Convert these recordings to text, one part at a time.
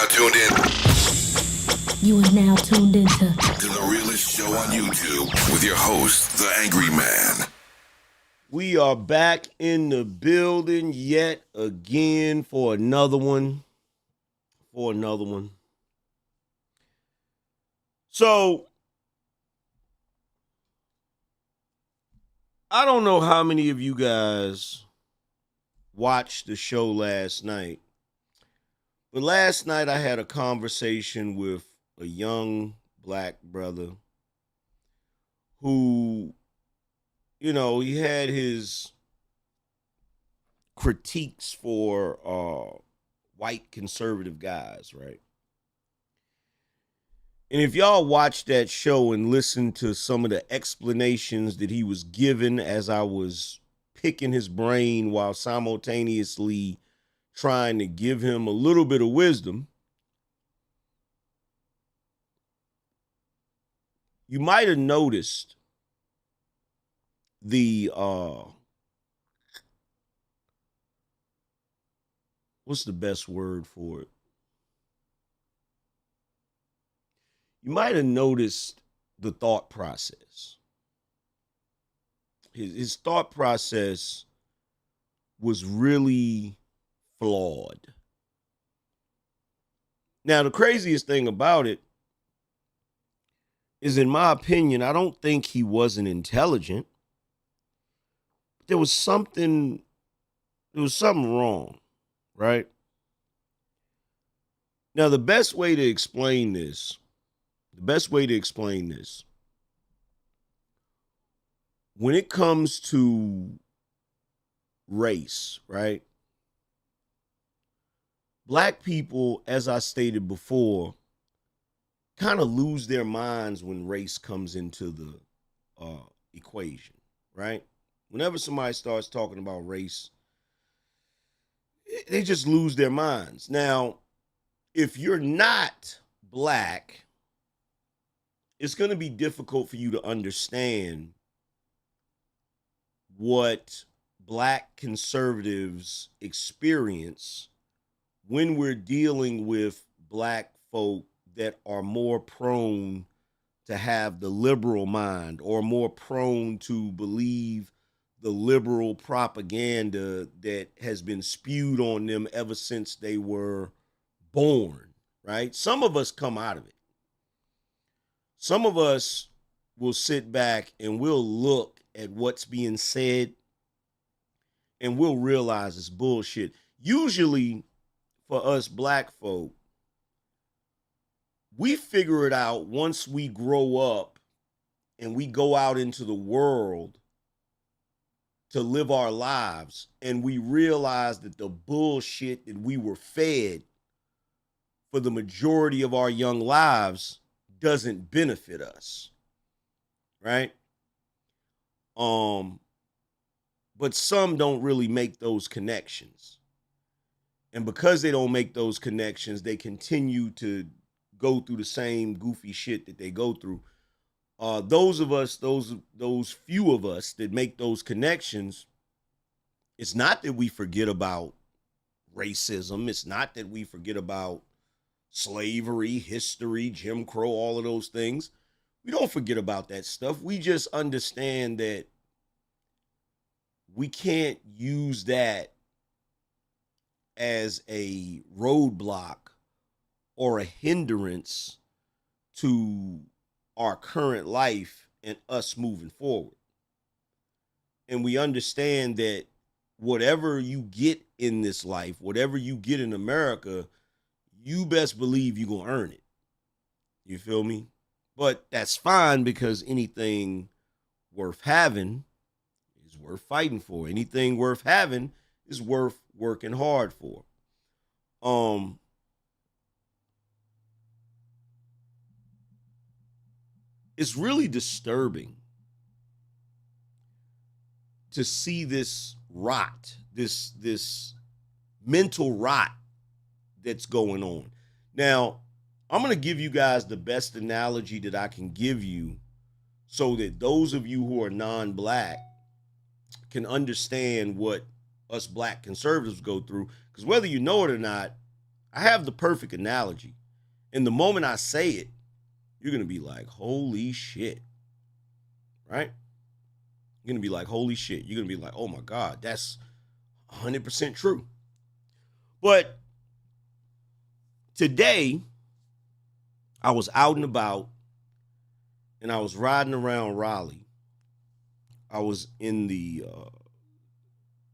tuned in. You are now tuned into the realest show on YouTube with your host, the Angryman. We are back in the building yet again for another one. So, I don't know how many of you guys watched the show last night, but last night I had a conversation with a young black brother who, you know, he had his critiques for white conservative guys, right? And if y'all watched that show and listened to some of the explanations that he was given as I was picking his brain while simultaneously trying to give him a little bit of wisdom, you might have noticed the what's the best word for it? You might have noticed the thought process. His thought process was really flawed. Now, the craziest thing about it is, in my opinion, I don't think he wasn't intelligent. There was something wrong, right? Now, the best way to explain this, when it comes to race, right? Black people, as I stated before, kind of lose their minds when race comes into the equation, right? Whenever somebody starts talking about race, they just lose their minds. Now, if you're not black, it's going to be difficult for you to understand what black conservatives experience when we're dealing with black folk that are more prone to have the liberal mind or more prone to believe the liberal propaganda that has been spewed on them ever since they were born, right? Some of us come out of it. Some of us will sit back and we'll look at what's being said and we'll realize it's bullshit. Usually, for us black folk, we figure it out once we grow up and we go out into the world to live our lives, and we realize that the bullshit that we were fed for the majority of our young lives doesn't benefit us, right? But some don't really make those connections. And because they don't make those connections, they continue to go through the same goofy shit that they go through. Those few of us that make those connections, it's not that we forget about racism. It's not that we forget about slavery, history, Jim Crow, all of those things. We don't forget about that stuff. We just understand that we can't use that as a roadblock or a hindrance to our current life and us moving forward. And we understand that whatever you get in this life, whatever you get in America, you best believe you're going to earn it. You feel me? But that's fine, because anything worth having is worth fighting for. Anything worth having is worth working hard for. It's really disturbing to see this rot, this mental rot that's going on. Now, I'm going to give you guys the best analogy that I can give you so that those of you who are non-black can understand what us black conservatives go through. Because whether you know it or not, I have the perfect analogy. And the moment I say it, you're going to be like, holy shit. Right? You're going to be like, holy shit. You're going to be like, oh my God, that's 100% true. But today, I was out and about and I was riding around Raleigh. I was in the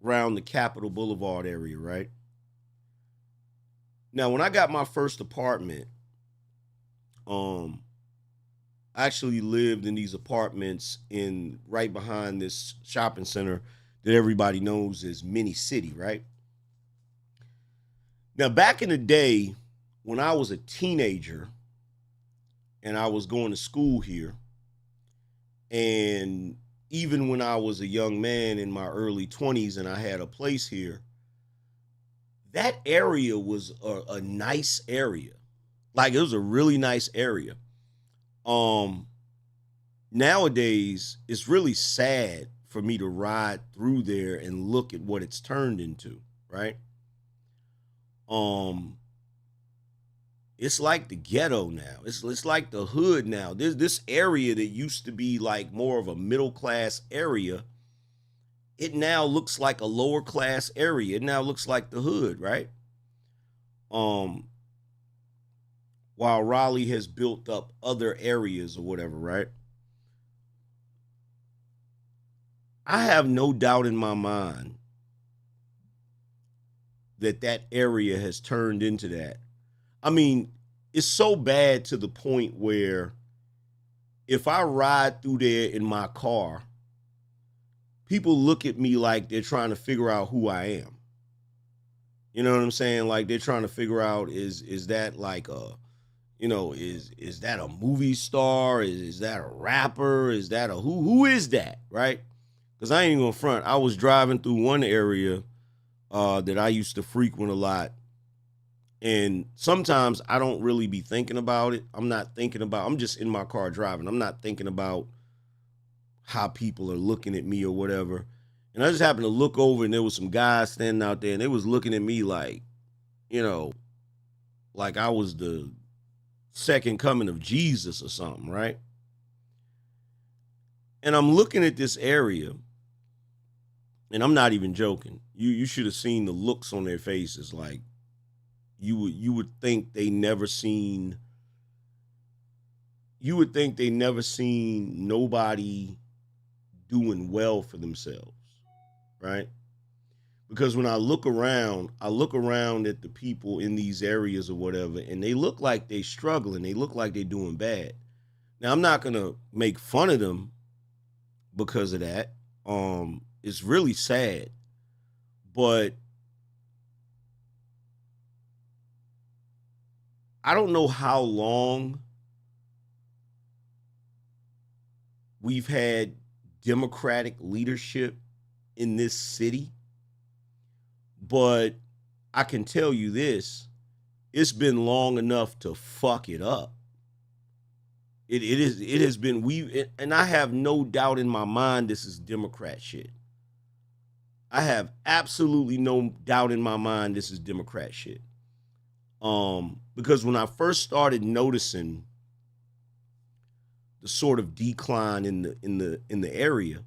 around the Capitol Boulevard area, right? Now, when I got my first apartment, I actually lived in these apartments in right behind this shopping center that everybody knows as Mini City, right? Now, back in the day, when I was a teenager and I was going to school here, and even when I was a young man in my early 20s and I had a place here, that area was a nice area. Like, it was a really nice area. Nowadays, it's really sad for me to ride through there and look at what it's turned into, right? It's like the ghetto now. It's like the hood now. This area that used to be like more of a middle class area, it now looks like a lower class area. It now looks like the hood, right? While Raleigh has built up other areas or whatever, right? I have no doubt in my mind that that area has turned into that. I mean, it's so bad to the point where if I ride through there in my car, people look at me like they're trying to figure out who I am. You know what I'm saying? Like they're trying to figure out is that like a, you know, is that a movie star? Is that a rapper? Is that a who is that, right? Because I ain't gonna front. I was driving through one area that I used to frequent a lot. And sometimes I don't really be thinking about it. I'm just in my car driving. I'm not thinking about how people are looking at me or whatever. And I just happened to look over and there was some guys standing out there and they was looking at me like, you know, like I was the second coming of Jesus or something, right? And I'm looking at this area and I'm not even joking. You should have seen the looks on their faces. Like, you would think they never seen nobody doing well for themselves, right? Because when I look around at the people in these areas or whatever, and they look like they struggling, they look like they're doing bad. Now, I'm not gonna make fun of them because of that. It's really sad, but I don't know how long we've had Democratic leadership in this city, but I can tell you this, it's been long enough to fuck it up. It has been, and I have no doubt in my mind this is Democrat shit. I have absolutely no doubt in my mind this is Democrat shit. Because when I first started noticing the sort of decline in the area,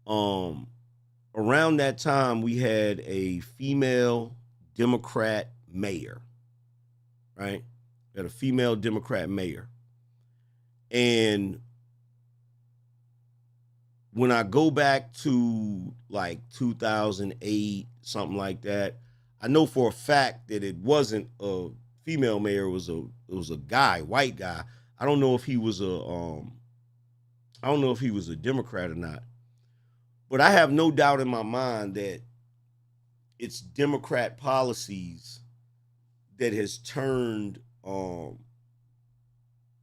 around that time we had a female Democrat mayor, right? We had a female Democrat mayor. And when I go back to like 2008, something like that, I know for a fact that it wasn't a female mayor, it was a guy, white guy. I don't know if he was a Democrat or not. But I have no doubt in my mind that it's Democrat policies that has turned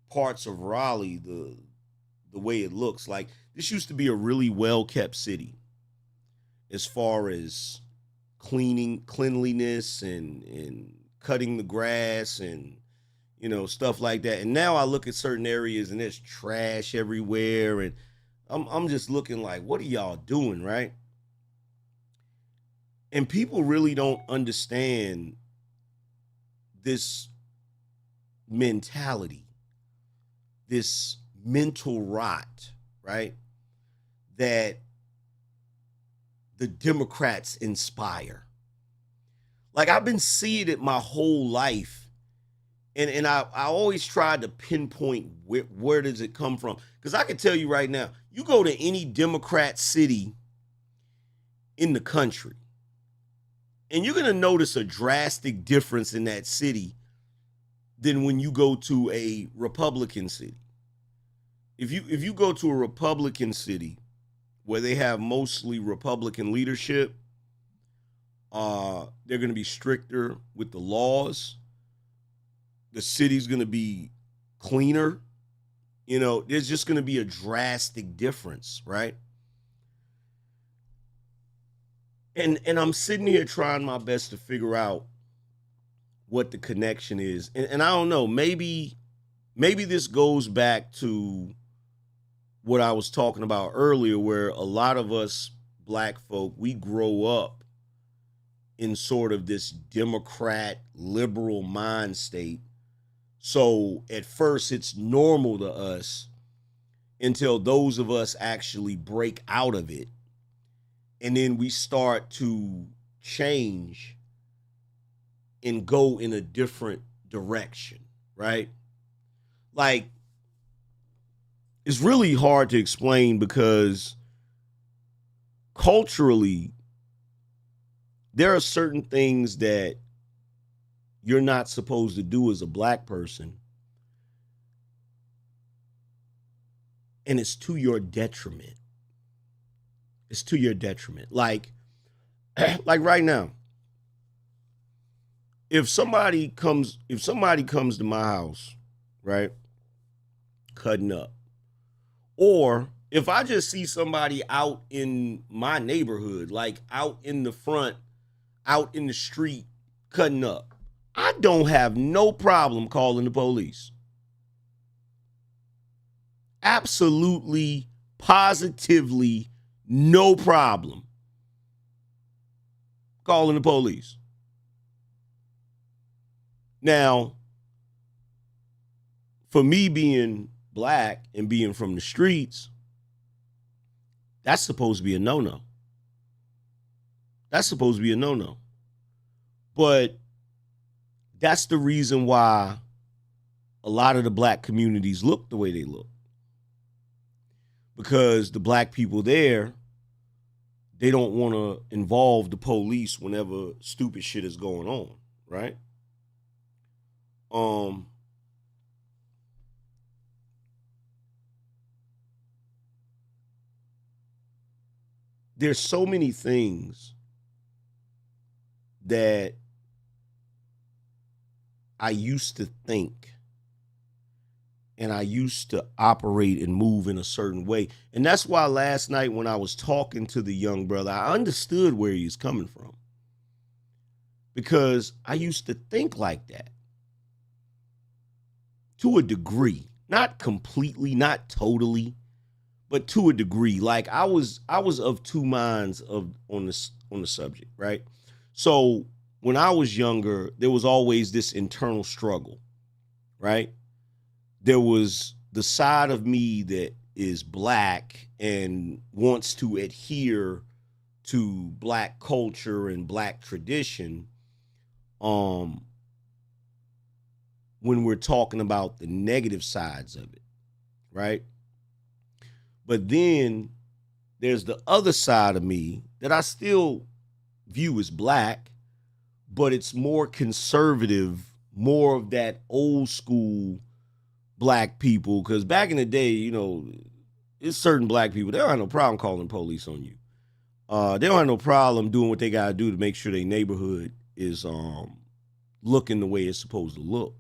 parts of Raleigh the way it looks. Like, this used to be a really well-kept city as far as cleanliness and cutting the grass and, you know, stuff like that. And now I look at certain areas and there's trash everywhere, and I'm just looking like, what are y'all doing, right? And people really don't understand this mentality, this mental rot, right? That the Democrats inspire. Like, I've been seeing it my whole life. And I always tried to pinpoint where does it come from? Because I can tell you right now, you go to any Democrat city in the country, and you're going to notice a drastic difference in that city than when you go to a Republican city. If you go to a Republican city where they have mostly Republican leadership, they're going to be stricter with the laws. The city's going to be cleaner. You know, there's just going to be a drastic difference, right? And I'm sitting here trying my best to figure out what the connection is. And I don't know, maybe this goes back to what I was talking about earlier, where a lot of us black folk, we grow up in sort of this Democrat liberal mind state. So at first it's normal to us until those of us actually break out of it. And then we start to change and go in a different direction, right? Like, it's really hard to explain because culturally, there are certain things that you're not supposed to do as a black person. And it's to your detriment. It's to your detriment. Like right now, if somebody comes to my house, right, cutting up, or if I just see somebody out in my neighborhood, like out in the front, out in the street, cutting up, I don't have no problem calling the police. Absolutely, positively, no problem calling the police. Now, for me being black and being from the streets, that's supposed to be a no-no. That's supposed to be a no-no. But that's the reason why a lot of the black communities look the way they look. Because the black people there, they don't want to involve the police whenever stupid shit is going on, right? There's so many things that I used to think and I used to operate and move in a certain way. And that's why last night when I was talking to the young brother, I understood where he's coming from. Because I used to think like that. To a degree. Not completely, not totally, but to a degree. Like I was of two minds on the subject, right? So when I was younger, there was always this internal struggle, right? There was the side of me that is black and wants to adhere to black culture and black tradition when we're talking about the negative sides of it, right? But then there's the other side of me that I still view as black, but it's more conservative, more of that old school black people. Because back in the day, you know, it's certain black people, they don't have no problem calling the police on you. They don't have no problem doing what they got to do to make sure their neighborhood is looking the way it's supposed to look.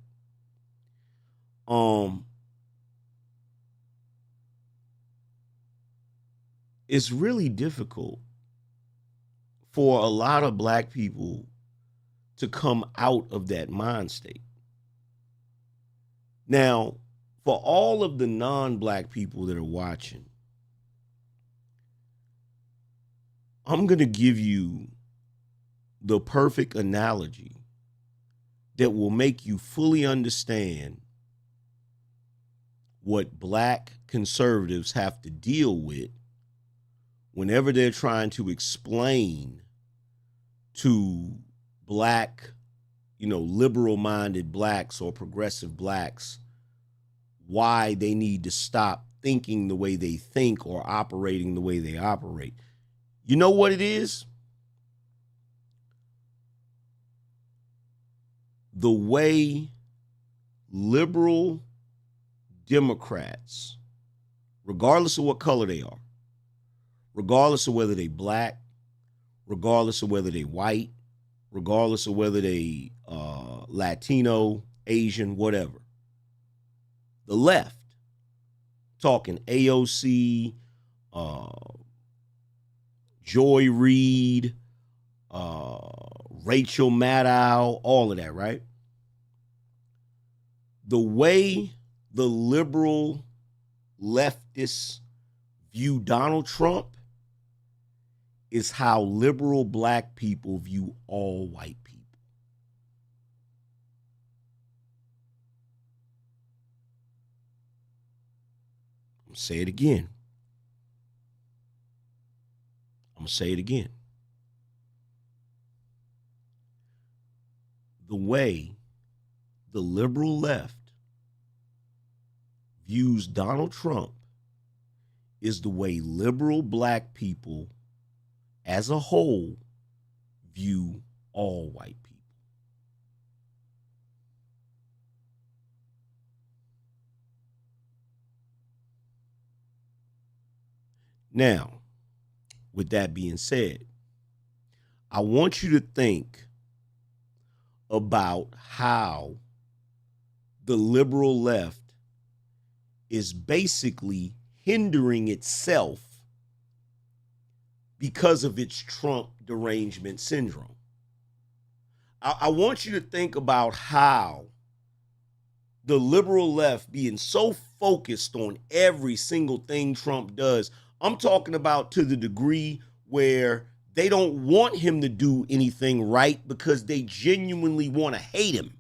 It's really difficult for a lot of black people to come out of that mind state. Now, for all of the non-black people that are watching, I'm going to give you the perfect analogy that will make you fully understand what black conservatives have to deal with whenever they're trying to explain to black, liberal-minded blacks or progressive blacks why they need to stop thinking the way they think or operating the way they operate. You know what it is? The way liberal Democrats, regardless of what color they are, regardless of whether they black, regardless of whether they white, regardless of whether they Latino, Asian, whatever, the left, talking AOC, Joy Reid, Rachel Maddow, all of that, right? The way the liberal leftists view Donald Trump is how liberal black people view all white people. I'm going to say it again. The way the liberal left views Donald Trump is the way liberal black people as a whole view all white people. Now, with that being said, I want you to think about how the liberal left is basically hindering itself because of its Trump derangement syndrome. I want you to think about how the liberal left being so focused on every single thing Trump does. I'm talking about to the degree where they don't want him to do anything right because they genuinely want to hate him.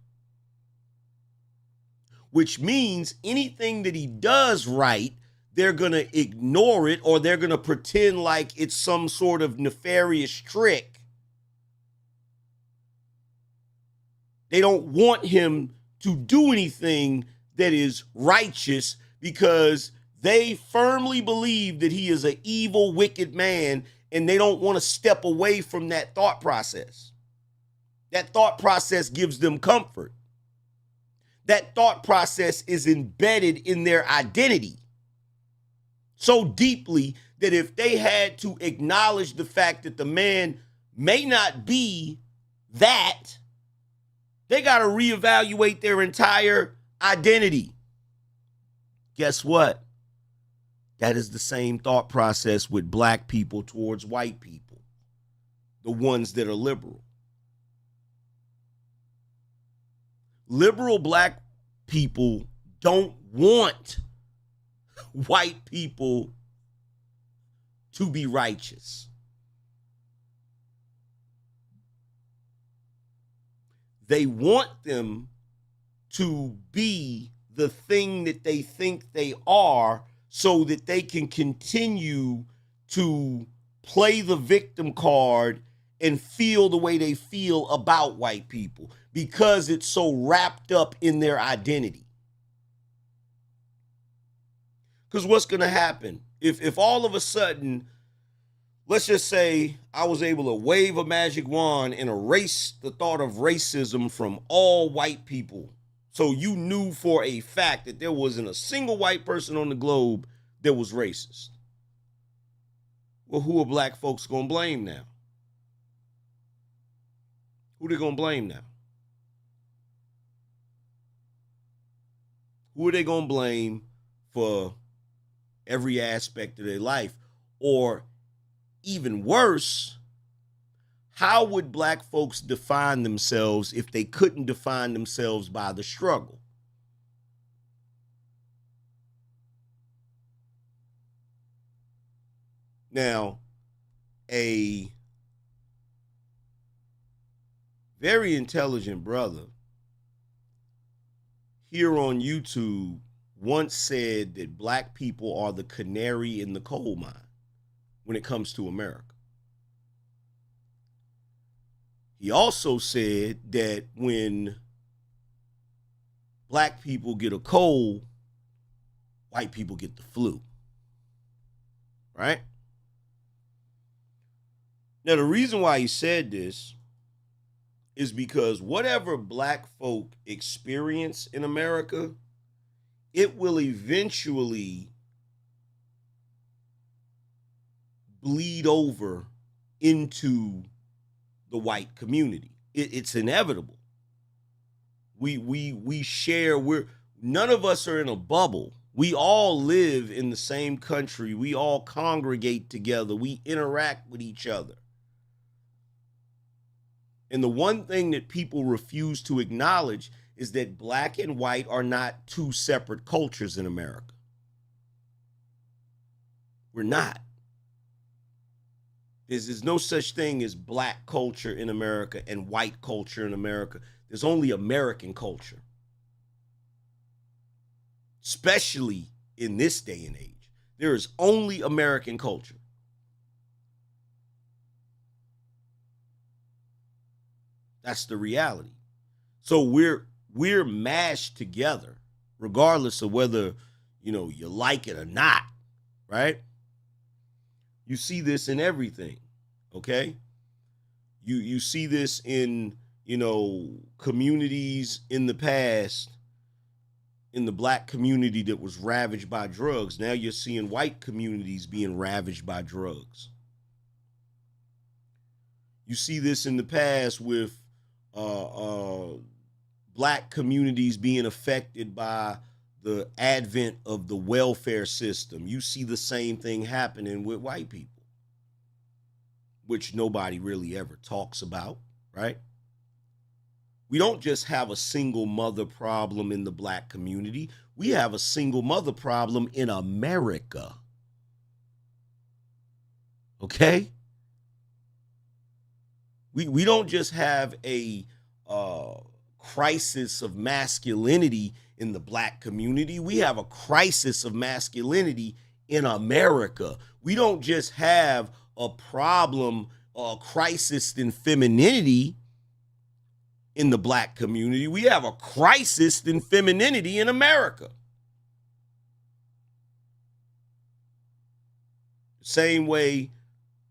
Which means anything that he does right, they're going to ignore it or they're going to pretend like it's some sort of nefarious trick. They don't want him to do anything that is righteous because they firmly believe that he is an evil, wicked man, and they don't want to step away from that thought process. That thought process gives them comfort. That thought process is embedded in their identity so deeply that if they had to acknowledge the fact that the man may not be that, they got to reevaluate their entire identity. Guess what? That is the same thought process with black people towards white people, the ones that are liberal. Liberal black people don't want white people to be righteous. They want them to be the thing that they think they are so that they can continue to play the victim card and feel the way they feel about white people because it's so wrapped up in their identity. Because what's going to happen if all of a sudden, let's just say I was able to wave a magic wand and erase the thought of racism from all white people. So you knew for a fact that there wasn't a single white person on the globe that was racist. Well, who are black folks going to blame now? Who they going to blame now? Who are they going to blame for every aspect of their life? Or even worse, how would black folks define themselves if they couldn't define themselves by the struggle? Now, a very intelligent brother here on YouTube once said that black people are the canary in the coal mine when it comes to America. He also said that when black people get a cold, white people get the flu. Right? Now, the reason why he said this is because whatever black folk experience in America, it will eventually bleed over into the white community. It's inevitable. We share, none of us are in a bubble. We all live in the same country. We all congregate together. We interact with each other. And the one thing that people refuse to acknowledge is that black and white are not two separate cultures in America. We're not. There's no such thing as black culture in America and white culture in America. There's only American culture. Especially in this day and age. There is only American culture. That's the reality. So we're mashed together, regardless of whether, you like it or not, right? You see this in everything, okay? You see this in, communities in the past, in the black community that was ravaged by drugs. Now you're seeing white communities being ravaged by drugs. You see this in the past with black communities being affected by the advent of the welfare system. You see the same thing happening with white people, which nobody really ever talks about, right? We don't just have a single mother problem in the black community. We have a single mother problem in America. Okay? We don't just have a crisis of masculinity in the black community. We have a crisis of masculinity in America. We don't just have a problem, a crisis in femininity in the black community. We have a crisis in femininity in America. Same way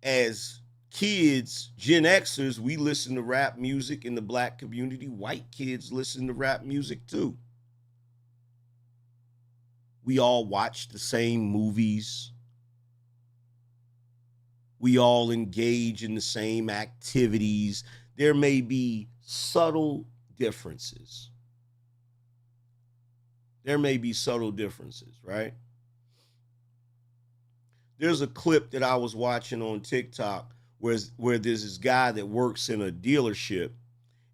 as kids, Gen Xers, we listen to rap music in the black community. White kids listen to rap music too. We all watch the same movies. We all engage in the same activities. There may be subtle differences. There may be subtle differences, right? There's a clip that I was watching on TikTok where there's this guy that works in a dealership,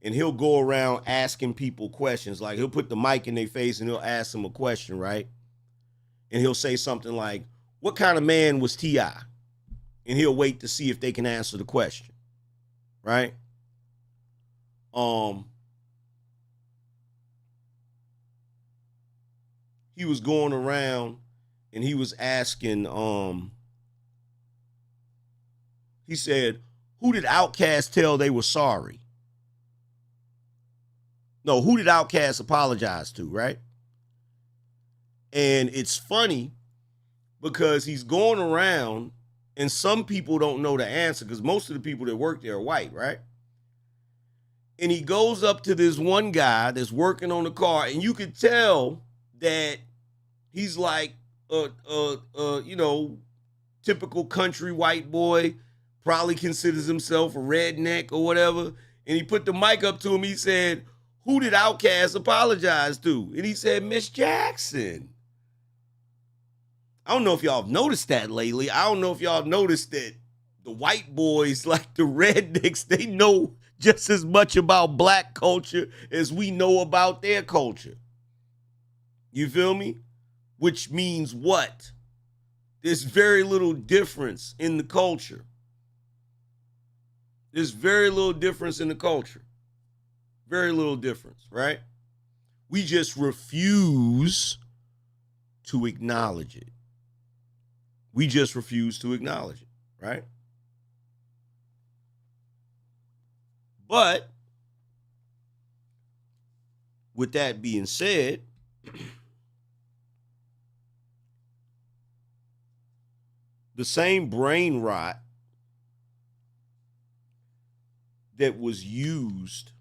and he'll go around asking people questions. Like, he'll put the mic in their face and he'll ask them a question, right? And he'll say something like, "What kind of man was T.I.?" And he'll wait to see if they can answer the question, right? He was going around and he was asking, he said, "Who did Outkast tell they were sorry?" No, who did Outkast apologize to, right? And it's funny because he's going around and some people don't know the answer because most of the people that work there are white, right? And he goes up to this one guy that's working on the car, and you could tell that he's like typical country white boy, probably considers himself a redneck or whatever. And he put the mic up to him. He said, "Who did Outkast apologize to?" And he said, "Miss Jackson." I don't know if y'all have noticed that lately. I don't know if y'all have noticed that the white boys, like the rednecks, they know just as much about black culture as we know about their culture. You feel me? Which means what? There's very little difference in the culture. There's very little difference in the culture. Very little difference, right? We just refuse to acknowledge it. We just refuse to acknowledge it, right? But with that being said, the same brain rot that was used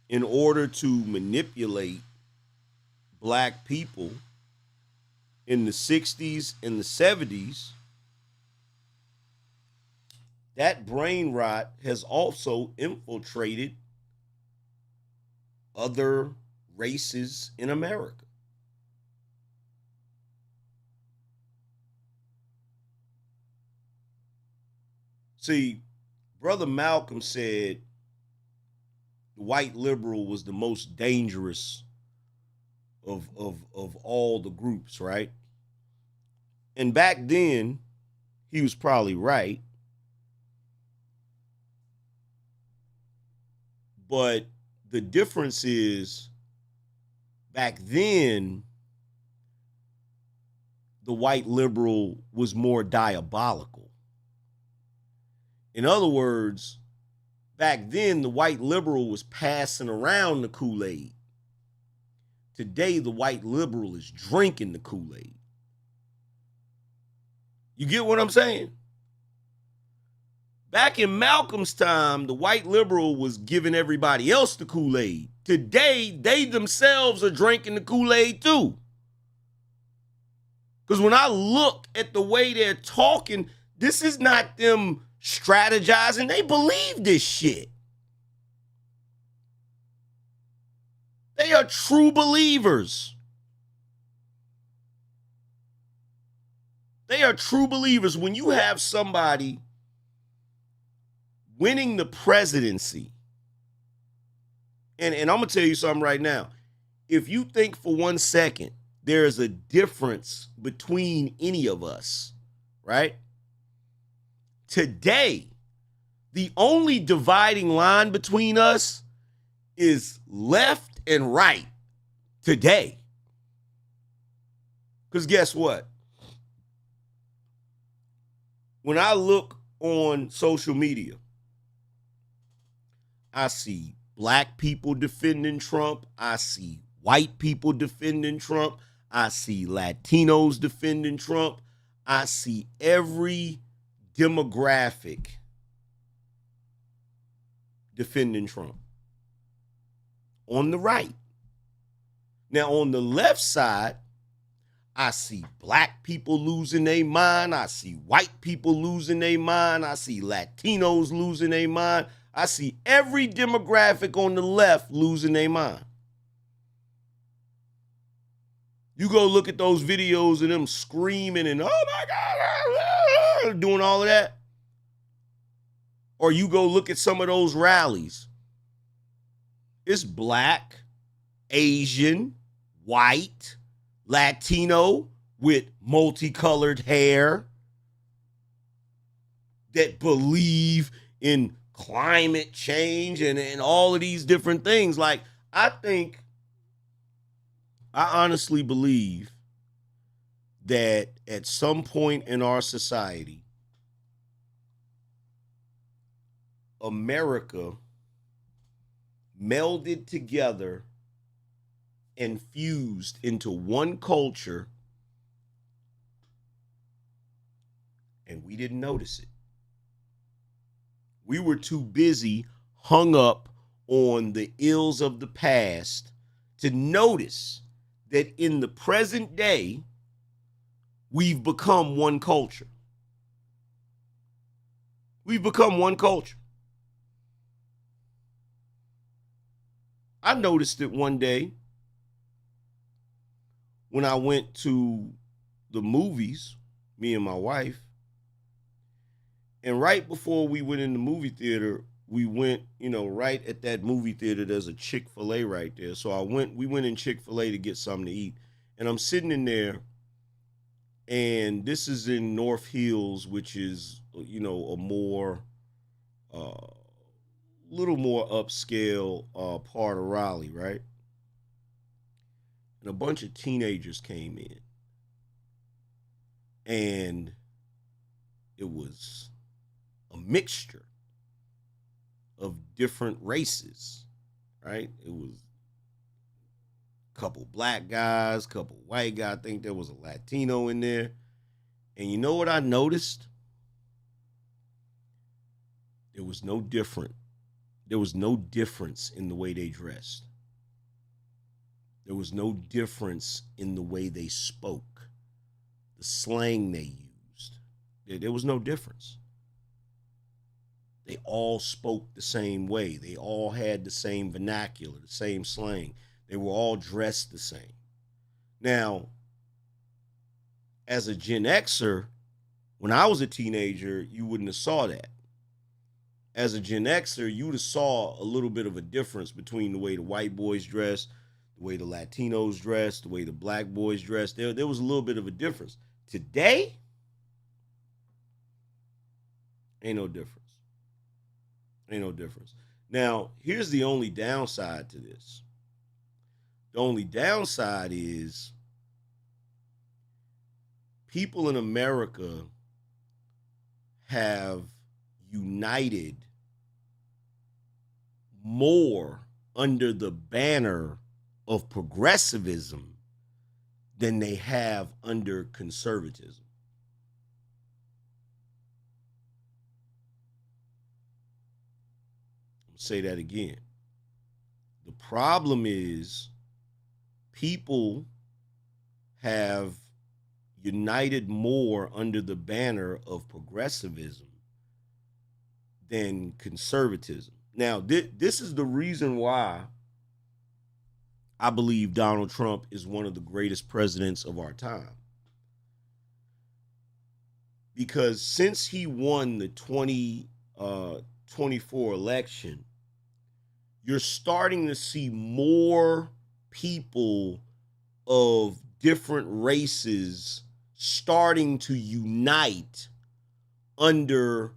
in order to manipulate black people in the 60s and the 70s, that brain rot has also infiltrated other races in America. See, Brother Malcolm said the white liberal was the most dangerous of all the groups, right? And back then, he was probably right. But the difference is, back then, the white liberal was more diabolical. In other words, back then, the white liberal was passing around the Kool-Aid. Today, the white liberal is drinking the Kool-Aid. You get what I'm saying? Back in Malcolm's time, the white liberal was giving everybody else the Kool-Aid. Today, they themselves are drinking the Kool-Aid too. Because when I look at the way they're talking, this is not them strategizing. They believe this shit. They are true believers. They are true believers. When you have somebody winning the presidency, and I'm going to tell you something right now. If you think for 1 second there is a difference between any of us, right? Today, the only dividing line between us is left and right today. Because guess what? When I look on social media, I see black people defending Trump. I see white people defending Trump. I see Latinos defending Trump. I see every demographic defending Trump on the right. Now, on the left side, I see black people losing their mind. I see white people losing their mind. I see Latinos losing their mind. I see every demographic on the left losing their mind. You go look at those videos of them screaming and, oh my God, doing all of that. Or you go look at some of those rallies. It's black, Asian, white, Latino with multicolored hair that believe in climate change and all of these different things. Like, I honestly believe that at some point in our society, America melded together and fused into one culture, and we didn't notice it. We were too busy, hung up on the ills of the past to notice that in the present day, we've become one culture. We've become one culture. I noticed it one day when I went to the movies, me and my wife. And right before we went in the movie theater, we went, right at that movie theater, there's a Chick-fil-A right there. So we went in Chick-fil-A to get something to eat. And I'm sitting in there, and this is in North Hills, which is, a little more upscale part of Raleigh, right? and a bunch of teenagers came in, and it was a mixture of different races, right? It was a couple black guys, couple white guys. I think there was a Latino in there. And you know what I noticed? There was no difference in the way they dressed. There was no difference in the way they spoke, the slang they used. There was no difference. They all spoke the same way. They all had the same vernacular, the same slang. They were all dressed the same. Now, as a Gen Xer, when I was a teenager, you wouldn't have saw that. As a Gen Xer, you would have saw a little bit of a difference between the way the white boys dressed, the way the Latinos dressed, the way the black boys dressed. There was a little bit of a difference. Today, ain't no difference. Ain't no difference. Now, here's the only downside to this. The only downside is people in America have united more under the banner of progressivism than they have under conservatism. I'll say that again. The problem is people have united more under the banner of progressivism than conservatism. Now, this is the reason why I believe Donald Trump is one of the greatest presidents of our time. Because since he won the 2024 election, you're starting to see more people of different races starting to unite under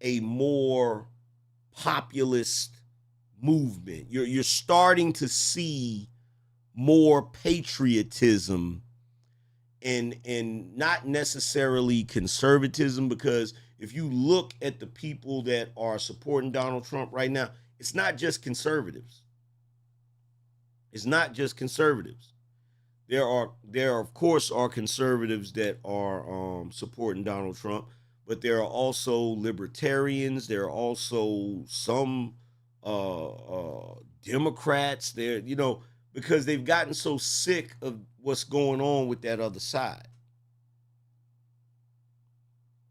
a more populist movement. You're starting to see more patriotism and not necessarily conservatism, because if you look at the people that are supporting Donald Trump right now, it's not just conservatives. It's not just conservatives. There of course are conservatives that are supporting Donald Trump, but there are also libertarians. There are also some Democrats there, because they've gotten so sick of what's going on with that other side.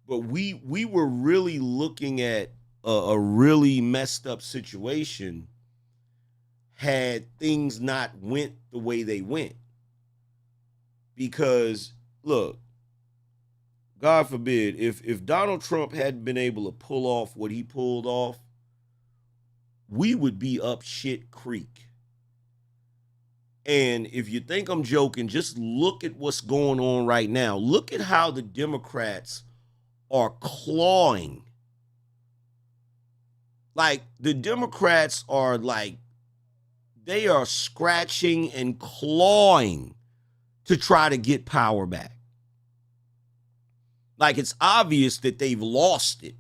But we were really looking at a really messed up situation had things not went the way they went. Because, look, God forbid, if Donald Trump hadn't been able to pull off what he pulled off, we would be up shit creek. And if you think I'm joking, just look at what's going on right now. Look at how the Democrats are clawing. Like, the Democrats are they are scratching and clawing to try to get power back. Like, it's obvious that they've lost it.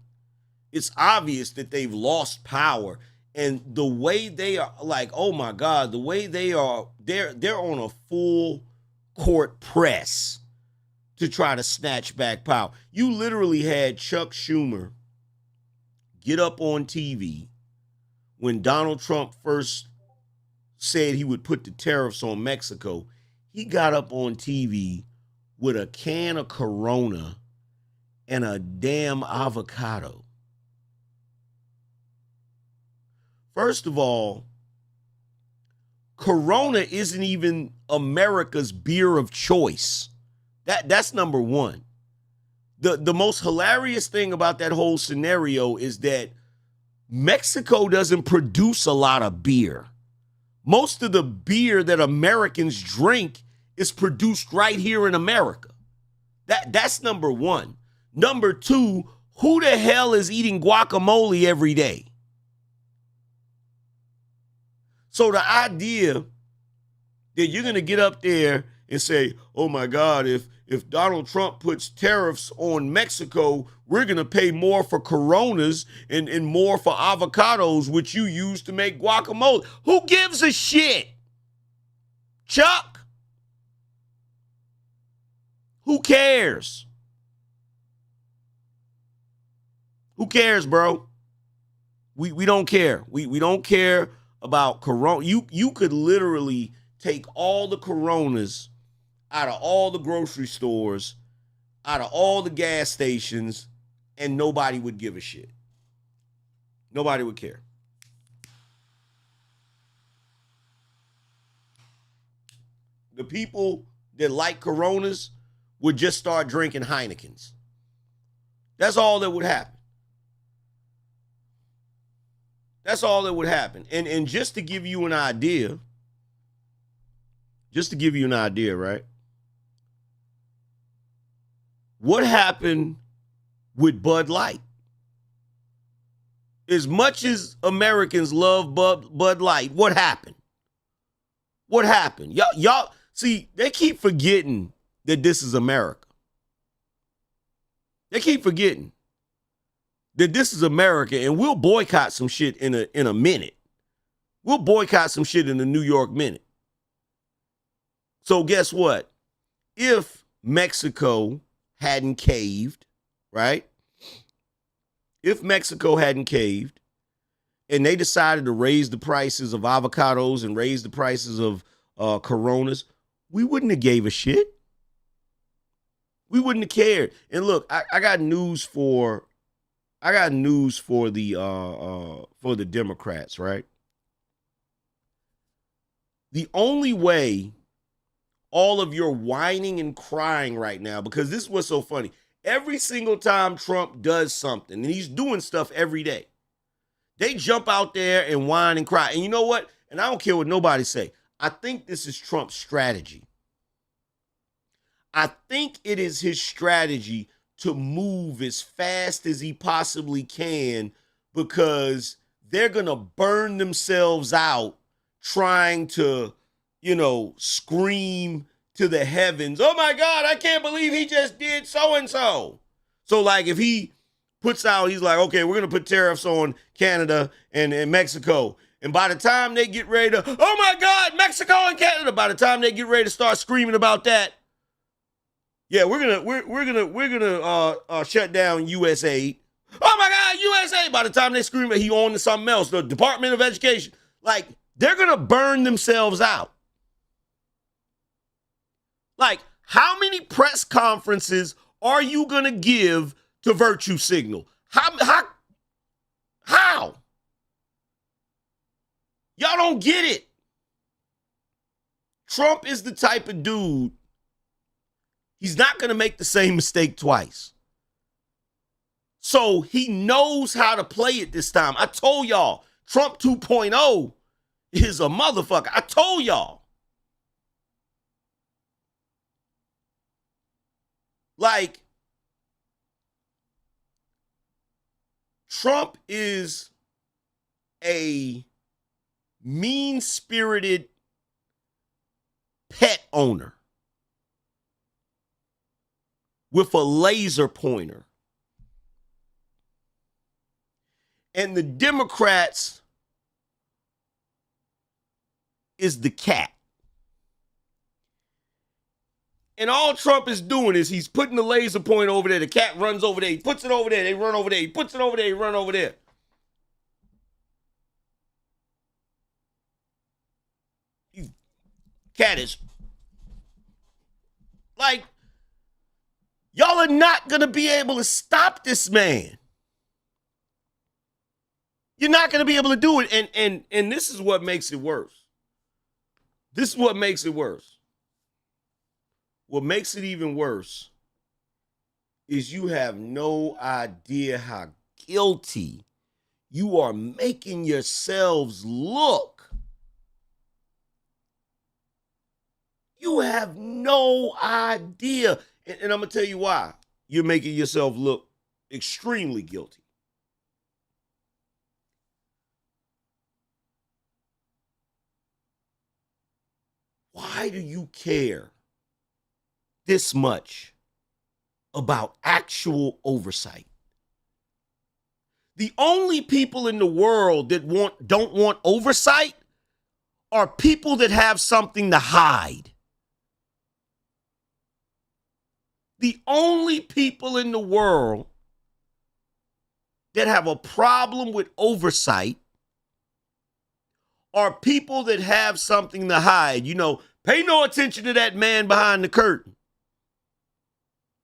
It's obvious that they've lost power. And the way they are, oh my God, the way they are, they're on a full court press to try to snatch back power. You literally had Chuck Schumer get up on TV when Donald Trump first said he would put the tariffs on Mexico. He got up on TV with a can of Corona and a damn avocado. First of all, Corona isn't even America's beer of choice. That's number one. The most hilarious thing about that whole scenario is that Mexico doesn't produce a lot of beer. Most of the beer that Americans drink is produced right here in America. That's number one. Number two, who the hell is eating guacamole every day? So the idea then you're going to get up there and say, oh my God, if Donald Trump puts tariffs on Mexico, we're going to pay more for Coronas and more for avocados, which you use to make guacamole. Who gives a shit? Chuck? Who cares? Who cares, bro? We don't care. We don't care about Corona. You could literally take all the Coronas out of all the grocery stores, out of all the gas stations, and nobody would give a shit. Nobody would care. The people that like Coronas would just start drinking Heinekens. That's all that would happen. That's all that would happen. And just to give you an idea, right? What happened with Bud Light? As much as Americans love Bud Light, what happened? What happened? Y'all see, they keep forgetting that this is America. They keep forgetting that this is America, and we'll boycott some shit in a minute. We'll boycott some shit in the New York minute. So guess what? If Mexico hadn't caved, right? If Mexico hadn't caved and they decided to raise the prices of avocados and raise the prices of Coronas, we wouldn't have gave a shit. We wouldn't have cared. And look, I got news for the Democrats, right? The only way all of your whining and crying right now, because this is what's so funny. Every single time Trump does something, and he's doing stuff every day, they jump out there and whine and cry. And you know what? And I don't care what nobody say. I think this is Trump's strategy. I think it is his strategy to move as fast as he possibly can, because they're going to burn themselves out trying to, scream to the heavens, oh my God, I can't believe he just did so-and-so. So like if he puts out, he's like, okay, we're going to put tariffs on Canada and Mexico. And by the time they get ready to, oh my God, Mexico and Canada, by the time they get ready to start screaming about that, yeah, we're gonna shut down USAID. Oh my God, USAID! By the time they scream that he on to something else, the Department of Education, like they're gonna burn themselves out. Like, how many press conferences are you gonna give to virtue signal? How? Y'all don't get it. Trump is the type of dude. He's not going to make the same mistake twice. So he knows how to play it this time. I told y'all, Trump 2.0 is a motherfucker. I told y'all. Like, Trump is a mean-spirited pet owner with a laser pointer. And the Democrats is the cat. And all Trump is doing is he's putting the laser pointer over there. The cat runs over there. He puts it over there. They run over there. He puts it over there. He run over there. Cat is like, y'all are not going to be able to stop this man. You're not going to be able to do it. And this is what makes it worse. This is what makes it worse. What makes it even worse is you have no idea how guilty you are making yourselves look. You have no idea. And I'm going to tell you why. You're making yourself look extremely guilty. Why? why do you care this much about actual oversight? The only people in the world that don't want oversight are people that have something to hide. The only people in the world that have a problem with oversight are people that have something to hide. You know, pay no attention to that man behind the curtain.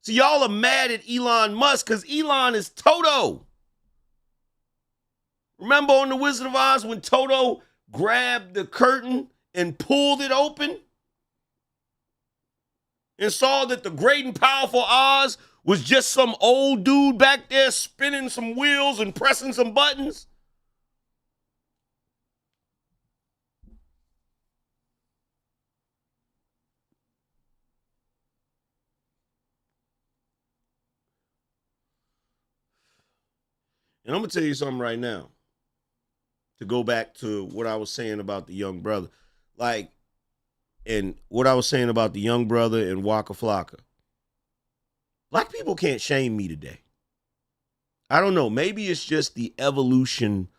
So y'all are mad at Elon Musk because Elon is Toto. Remember on The Wizard of Oz when Toto grabbed the curtain and pulled it open and saw that the great and powerful Oz was just some old dude back there spinning some wheels and pressing some buttons? And I'm going to tell you something right now, to go back to what I was saying about the young brother. And what I was saying about the young brother and Waka Flocka. Black people can't shame me today. I don't know. Maybe it's just the evolution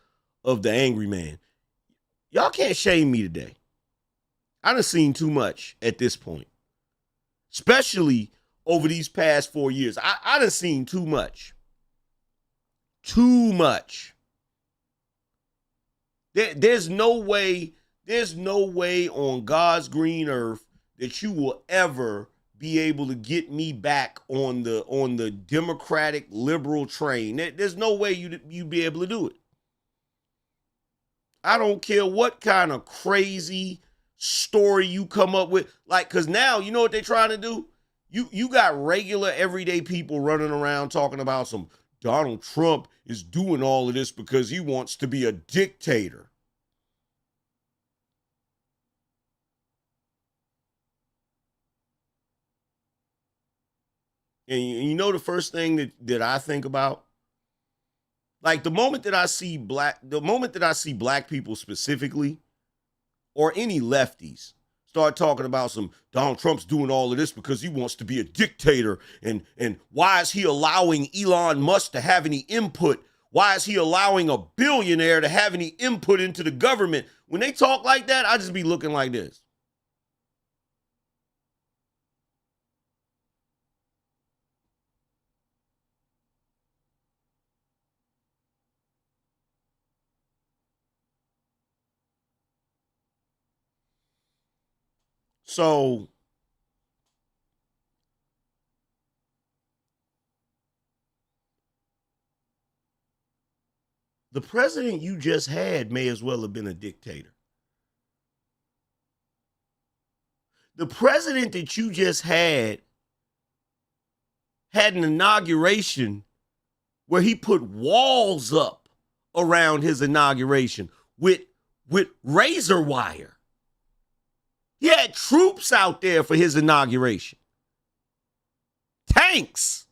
of the angry man. Y'all can't shame me today. I done seen too much at this point, especially over these past 4 years. I done seen too much. Too much. There's no way on God's green earth that you will ever be able to get me back on the Democratic liberal train. There's no way you'd be able to do it. I don't care what kind of crazy story you come up with. Like, because now, you know what they're trying to do? You got regular everyday people running around talking about some Donald Trump is doing all of this because he wants to be a dictator. And you know the first thing that I think about? Like the moment that I see black people specifically, or any lefties, start talking about some Donald Trump's doing all of this because he wants to be a dictator, and why is he allowing Elon Musk to have any input? Why is he allowing a billionaire to have any input into the government? When they talk like that, I just be looking like this. So the president you just had may as well have been a dictator. The president that you just had an inauguration where he put walls up around his inauguration with razor wire. He had troops out there for his inauguration. Tanks.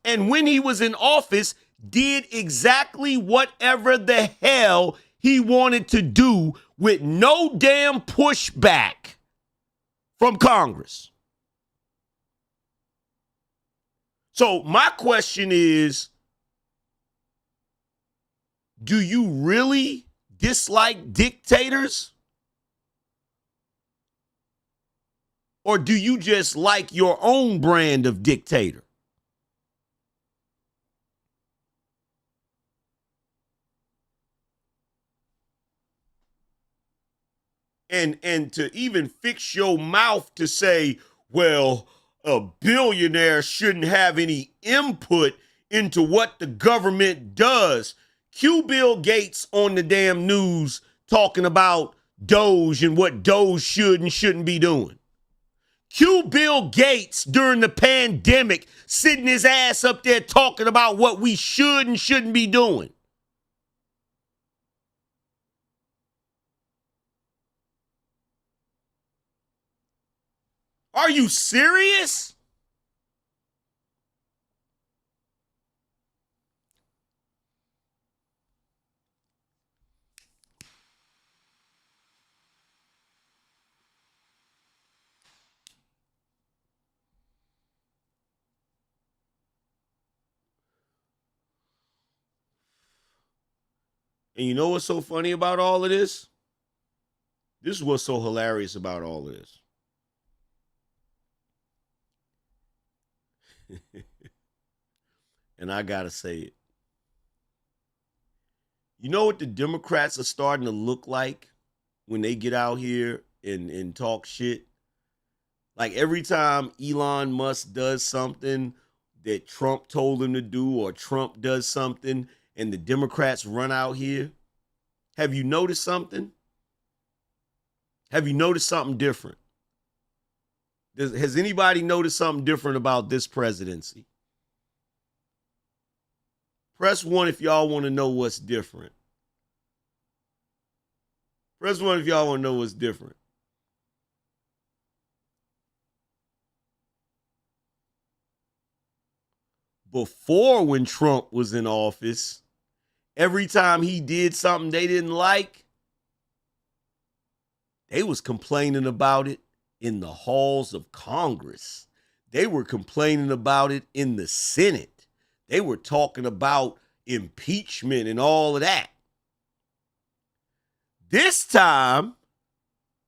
And when he was in office, did exactly whatever the hell he wanted to do with no damn pushback from Congress. So my question is, do you really dislike dictators? Or do you just like your own brand of dictator? And to even fix your mouth to say, well, a billionaire shouldn't have any input into what the government does. Cue Bill Gates on the damn news talking about Doge and what Doge should and shouldn't be doing. Cue Bill Gates during the pandemic sitting his ass up there talking about what we should and shouldn't be doing. Are you serious? And you know what's so funny about all of this? This is what's so hilarious about all of this. And I gotta say it. You know what the Democrats are starting to look like when they get out here and talk shit? Like every time Elon Musk does something that Trump told him to do, or Trump does something and the Democrats run out here, have you noticed something? Have you noticed something different? Has anybody noticed something different about this presidency? Press 1 if y'all want to know what's different. Press 1 if y'all want to know what's different. Before, when Trump was in office, every time he did something they didn't like, they was complaining about it in the halls of Congress. They were complaining about it in the Senate. They were talking about impeachment and all of that. This time,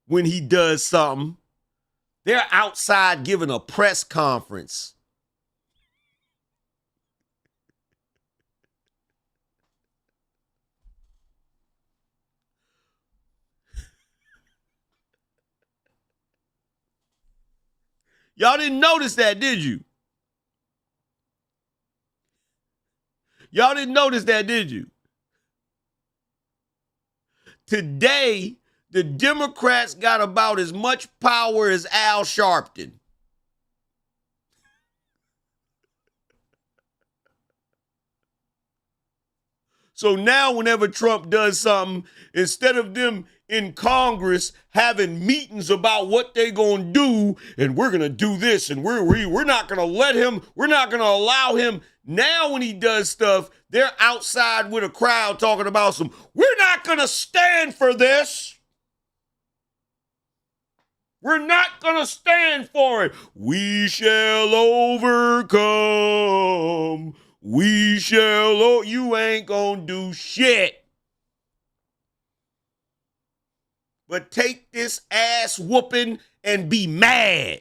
when he does something, they're outside giving a press conference. Y'all didn't notice that, did you? Y'all didn't notice that, did you? Today, the Democrats got about as much power as Al Sharpton. So now whenever Trump does something, instead of them in Congress having meetings about what they're going to do, and we're going to do this, and we're not going to let him, we're not going to allow him. Now when he does stuff, they're outside with a crowd talking about some, we're not going to stand for this. We're not going to stand for it. We shall overcome. We shall, you ain't gonna do shit. But take this ass whooping and be mad.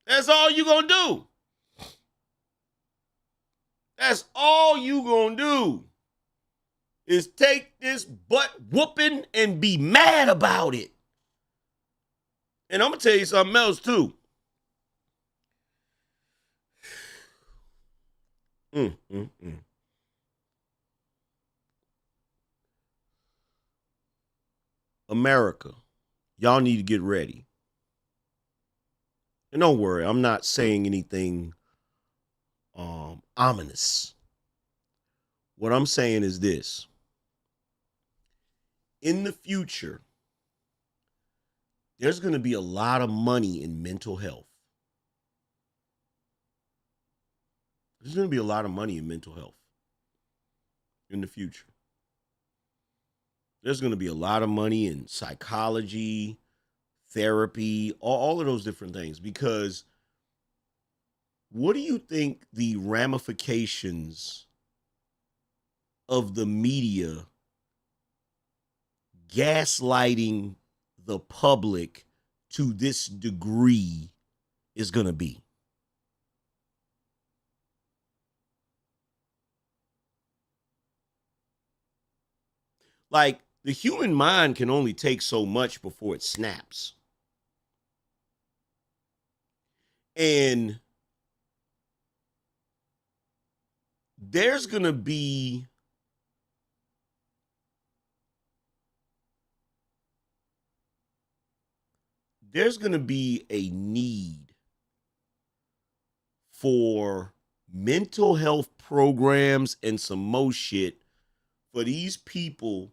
That's all you gonna do. That's all you gonna do is take this butt whooping and be mad about it. And I'm gonna tell you something else too. America, y'all need to get ready. And don't worry, I'm not saying anything ominous. What I'm saying is this. In the future, there's going to be a lot of money in mental health. There's going to be a lot of money in mental health in the future. There's going to be a lot of money in psychology, therapy, all of those different things. Because what do you think the ramifications of the media gaslighting the public to this degree is going to be? Like, the human mind can only take so much before it snaps. And there's going to be a need for mental health programs and some more shit for these people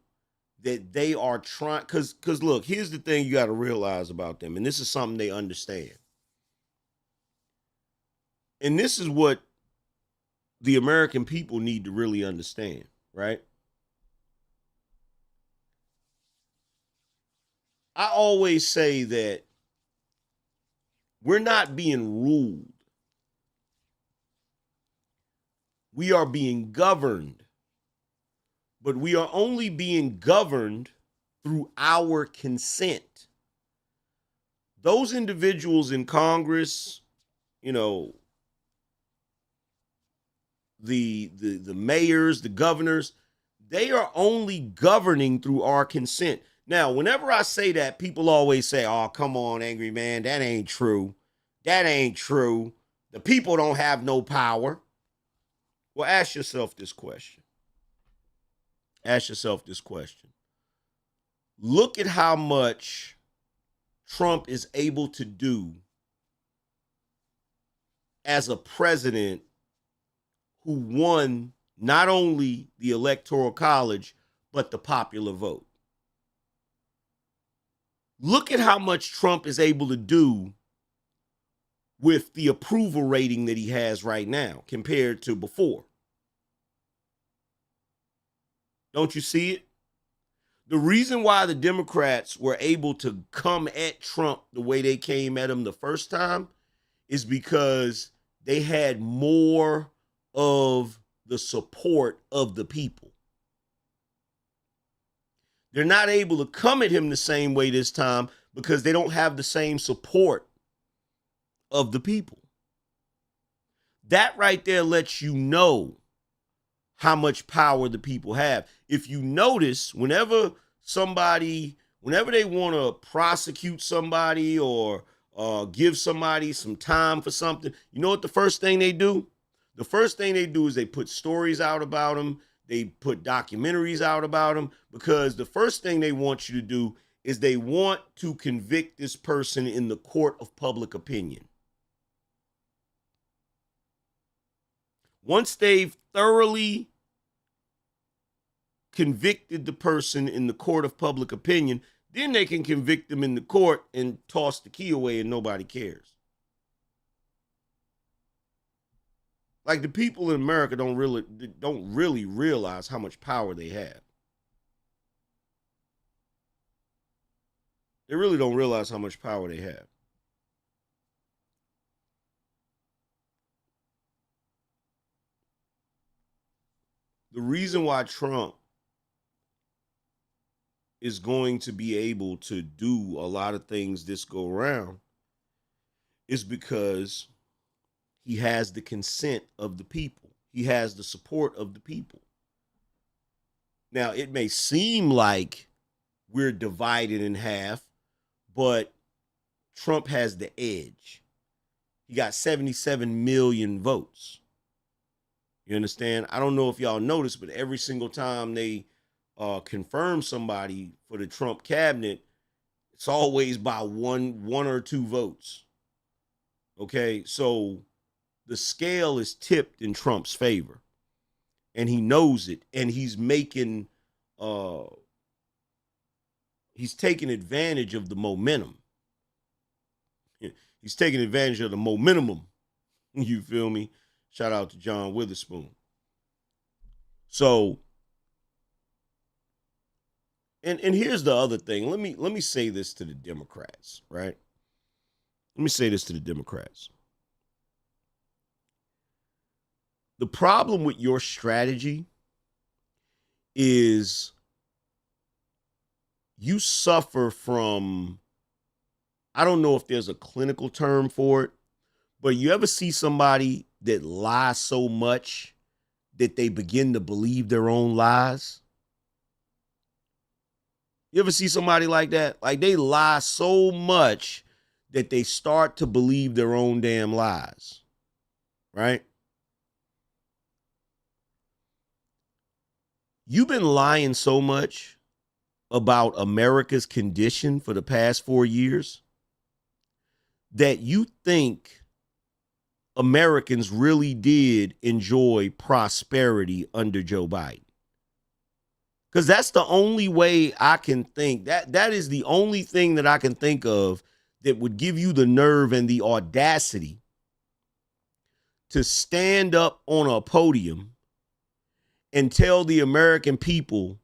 that they are trying. Because look, here's the thing you got to realize about them, and this is something they understand. And this is what the American people need to really understand, right? I always say that we're not being ruled We are being governed, but we are only being governed through our consent. Those individuals in Congress, you know, the mayors, the governors, they are only governing through our consent. Now, whenever I say that, people always say, "Oh, come on, angry man, that ain't true. That ain't true. The people don't have no power." Well, ask yourself this question. Ask yourself this question. Look at how much Trump is able to do as a president who won not only the Electoral College, but the popular vote. Look at how much Trump is able to do with the approval rating that he has right now compared to before. Don't you see it? The reason why the Democrats were able to come at Trump the way they came at him the first time is because they had more of the support of the people. They're not able to come at him the same way this time because they don't have the same support of the people. That right there lets you know how much power the people have. If you notice, whenever they want to prosecute somebody or give somebody some time for something, you know what the first thing they do? The first thing they do is they put stories out about them. They put documentaries out about them, because the first thing they want you to do is they want to convict this person in the court of public opinion. Once they've thoroughly convicted the person in the court of public opinion, then they can convict them in the court and toss the key away and nobody cares. Like, the people in America don't really realize how much power they have. They really don't realize how much power they have. The reason why Trump is going to be able to do a lot of things this go around is because he has the consent of the people. He has the support of the people. Now, it may seem like we're divided in half, but Trump has the edge. He got 77 million votes. You understand? I don't know if y'all noticed, but every single time they confirm somebody for the Trump cabinet, it's always by one or two votes. Okay, so the scale is tipped in Trump's favor, and he knows it, and he's making he's taking advantage of the momentum. He's taking advantage of the momentum. You feel me? Shout out to John Witherspoon. So, and here's the other thing. Let me say this to the Democrats, right? Let me say this to the Democrats. The problem with your strategy is you suffer from, I don't know if there's a clinical term for it, but you ever see somebody that lies so much that they begin to believe their own lies? You ever see somebody like that? Like, they lie so much that they start to believe their own damn lies, right? You've been lying so much about America's condition for the past 4 years that you think Americans really did enjoy prosperity under Joe Biden. Because that's the only way I can think. That is the only thing that I can think of that would give you the nerve and the audacity to stand up on a podium and tell the American people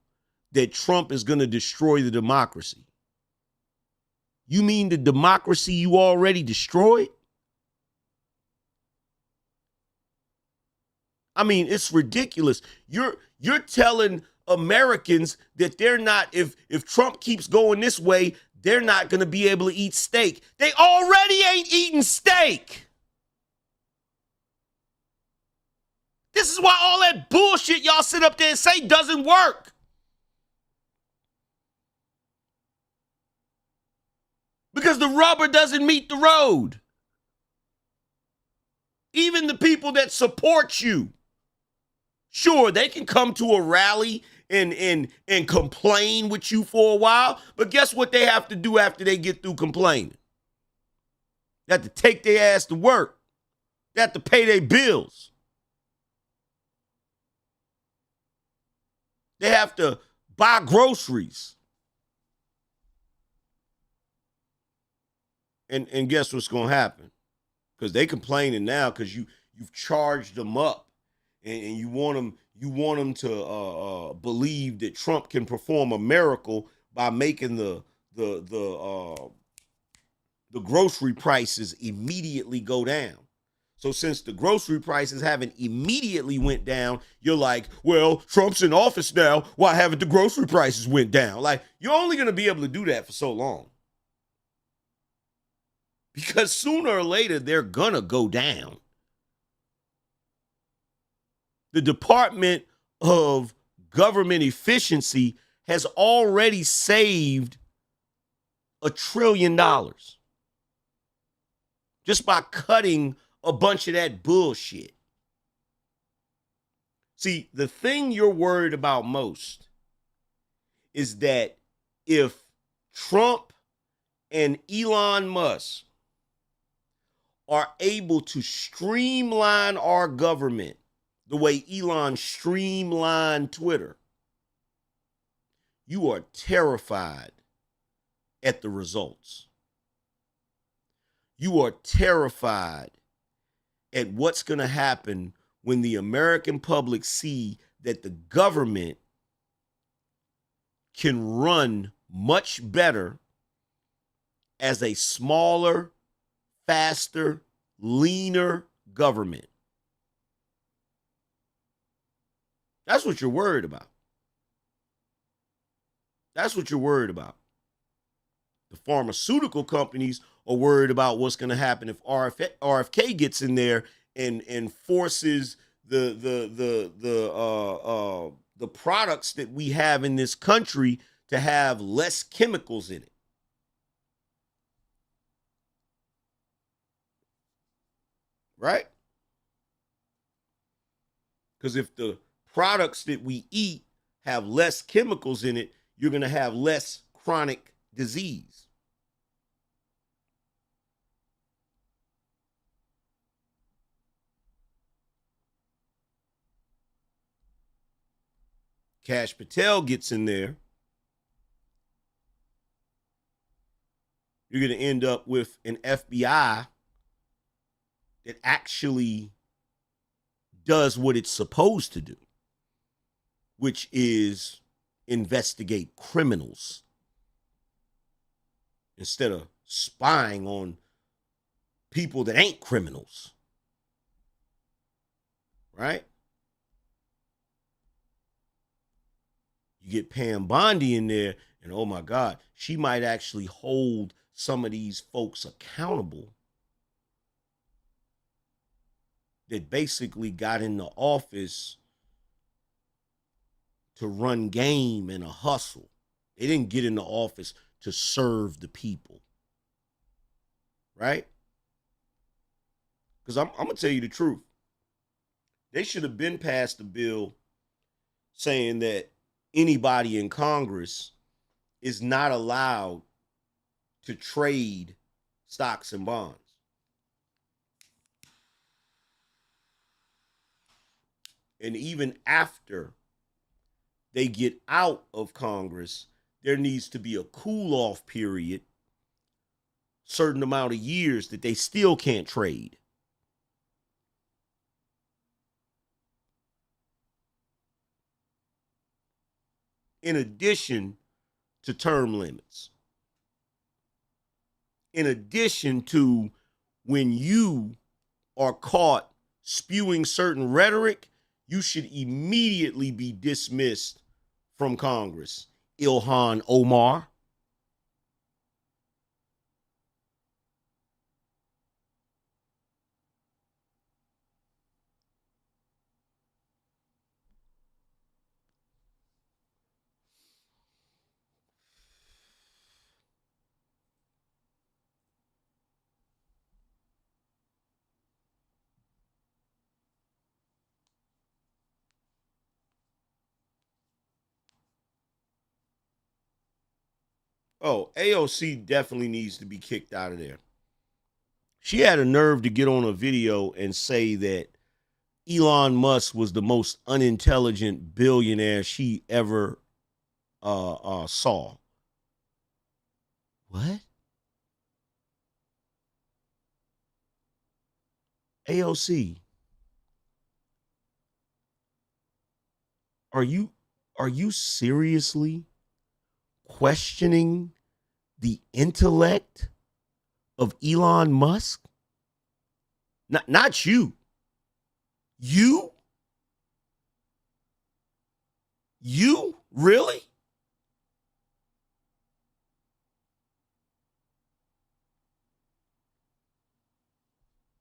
that Trump is going to destroy the democracy. You mean the democracy you already destroyed? I mean, it's ridiculous. You're telling Americans that they're not, if Trump keeps going this way, they're not going to be able to eat steak. They already ain't eating steak. This is why all that bullshit y'all sit up there and say doesn't work. Because the rubber doesn't meet the road. Even the people that support you, sure, they can come to a rally and complain with you for a while, but guess what they have to do after they get through complaining? They have to take their ass to work. They have to pay their bills. They have to buy groceries. And guess what's going to happen? Because they complaining now because you've charged them up, and you want them to believe that Trump can perform a miracle by making the grocery prices immediately go down. So since the grocery prices haven't immediately went down, you're like, well, Trump's in office now. Why haven't the grocery prices went down? Like, you're only going to be able to do that for so long. Because sooner or later, they're going to go down. The Department of Government Efficiency has already saved $1 trillion just by cutting a bunch of that bullshit. See, the thing you're worried about most is that if Trump and Elon Musk are able to streamline our government the way Elon streamlined Twitter, you are terrified at the results. You are terrified at what's going to happen when the American public see that the government can run much better as a smaller, faster, leaner government. That's what you're worried about. That's what you're worried about. The pharmaceutical companies are worried about what's going to happen if RFK gets in there and forces the products that we have in this country to have less chemicals in it. Right? Because if the products that we eat have less chemicals in it, you're going to have less chronic disease. Kash Patel gets in there, you're going to end up with an FBI that actually does what it's supposed to do, which is investigate criminals instead of spying on people that ain't criminals. Right? You get Pam Bondi in there, and oh my God, she might actually hold some of these folks accountable that basically got into office to run game and a hustle. They didn't get into office to serve the people. Right? Because I'm going to tell you the truth. They should have been passed a bill saying that anybody in Congress is not allowed to trade stocks and bonds. And even after they get out of Congress, there needs to be a cool-off period, certain amount of years that they still can't trade. In addition to term limits. In addition to when you are caught spewing certain rhetoric, you should immediately be dismissed from Congress. Ilhan Omar. Oh, AOC definitely needs to be kicked out of there. She had a nerve to get on a video and say that Elon Musk was the most unintelligent billionaire she ever saw. What? AOC, are you seriously questioning the intellect of Elon Musk? Not you. You? You? Really?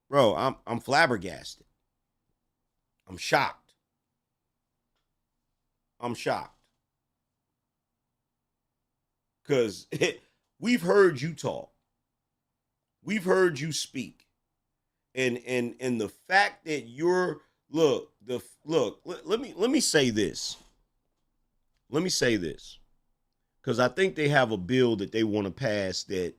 Bro, I'm flabbergasted. I'm shocked. I'm shocked. Cuz we've heard you talk. We've heard you speak. And the fact that you're look, let me say this. Let me say this. Cuz I think they have a bill that they want to pass that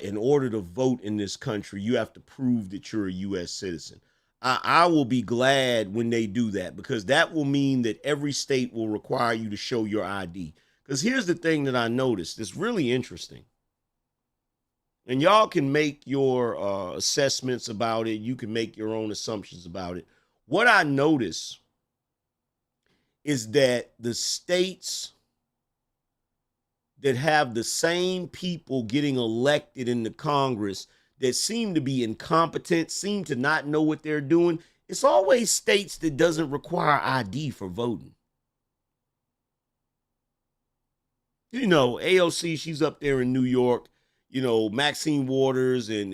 in order to vote in this country, you have to prove that you're a U.S. citizen. I will be glad when they do that because that will mean that every state will require you to show your ID. Because here's the thing that I noticed that's really interesting. And y'all can make your assessments about it. You can make your own assumptions about it. What I notice is that the states that have the same people getting elected in the Congress that seem to be incompetent, seem to not know what they're doing, it's always states that doesn't require ID for voting. You know, AOC, she's up there in New York. You know, Maxine Waters and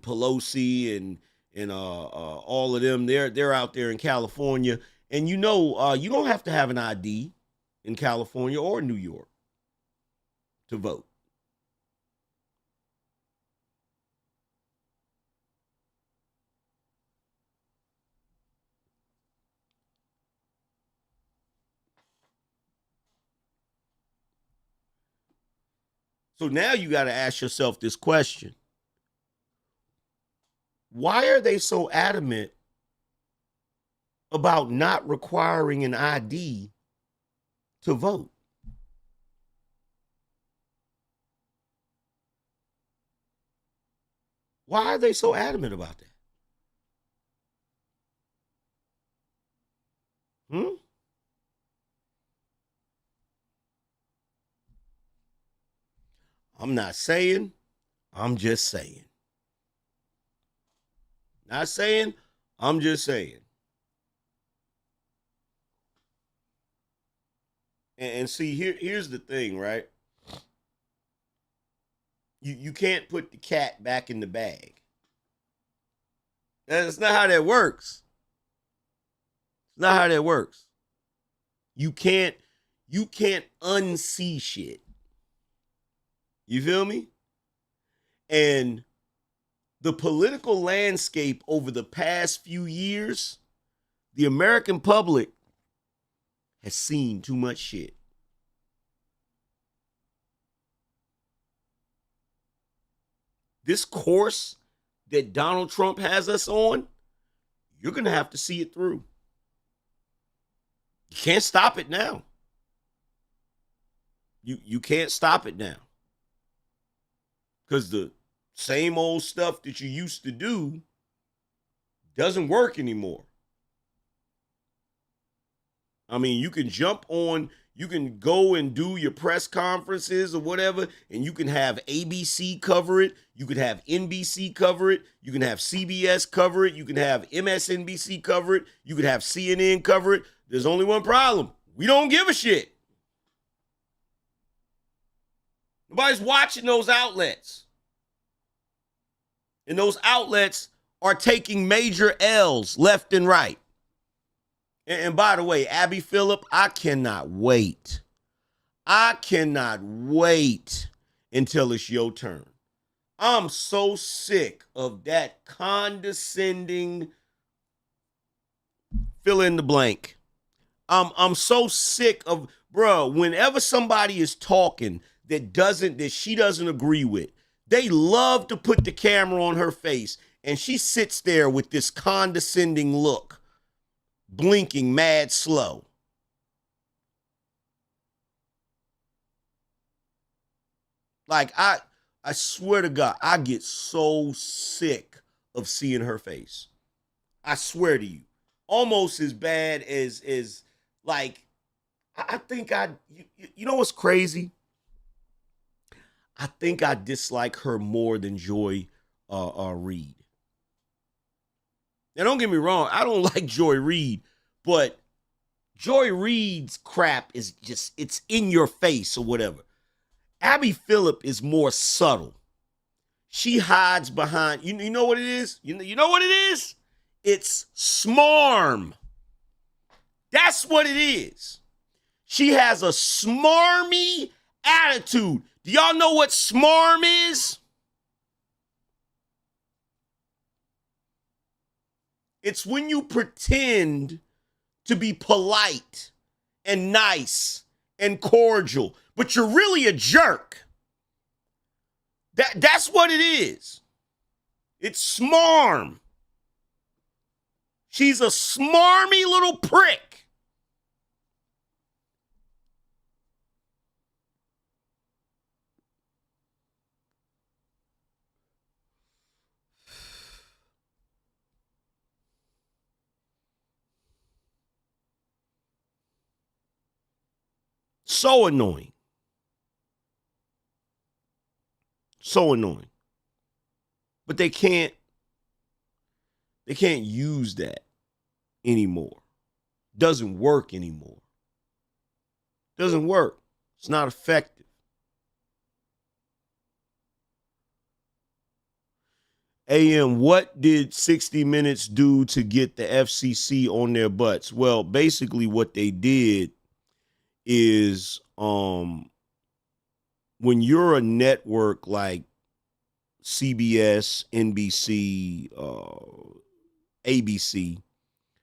Pelosi and all of them, they're out there in California. And you know, you don't have to have an ID in California or New York to vote. So now you got to ask yourself this question. Why are they so adamant about not requiring an ID to vote? Why are they so adamant about that? Hmm? I'm not saying, I'm just saying. Not saying, I'm just saying. And see, here's the thing, right? You can't put the cat back in the bag. That's not how that works. It's not how that works. You can't unsee shit. You feel me? And the political landscape over the past few years, the American public has seen too much shit. This course that Donald Trump has us on, you're going to have to see it through. You can't stop it now. You can't stop it now. Because the same old stuff that you used to do doesn't work anymore. I mean, you can jump on You can go and do your press conferences or whatever, and you can have ABC cover it. You can have NBC cover it. You can have CBS cover it. You can have MSNBC cover it. You can have CNN cover it. There's only one problem. We don't give a shit. Nobody's watching those outlets. And those outlets are taking major L's left and right. And by the way, Abby Phillip, I cannot wait. I cannot wait until it's your turn. I'm so sick of that condescending fill in the blank. I'm so sick of, bro, whenever somebody is talking that she doesn't agree with, they love to put the camera on her face, and she sits there with this condescending look, blinking mad slow. Like, I swear to God, I get so sick of seeing her face. I swear to you. Almost as bad as like, I think you know what's crazy? I think I dislike her more than Joy Reid. Now, don't get me wrong. I don't like Joy Reid, but Joy Reid's crap is just, it's in your face or whatever. Abby Phillip is more subtle. She hides behind, you know what it is? You know what it is? It's smarm. That's what it is. She has a smarmy attitude. Do y'all know what smarm is? It's when you pretend to be polite and nice and cordial, but you're really a jerk. That's what it is. It's smarm. She's a smarmy little prick. So annoying. So annoying. But they can't use that anymore. Doesn't work anymore. Doesn't work. It's not effective. AM, what did 60 Minutes do to get the FCC on their butts? Well, basically what they did is when you're a network like CBS, NBC, ABC,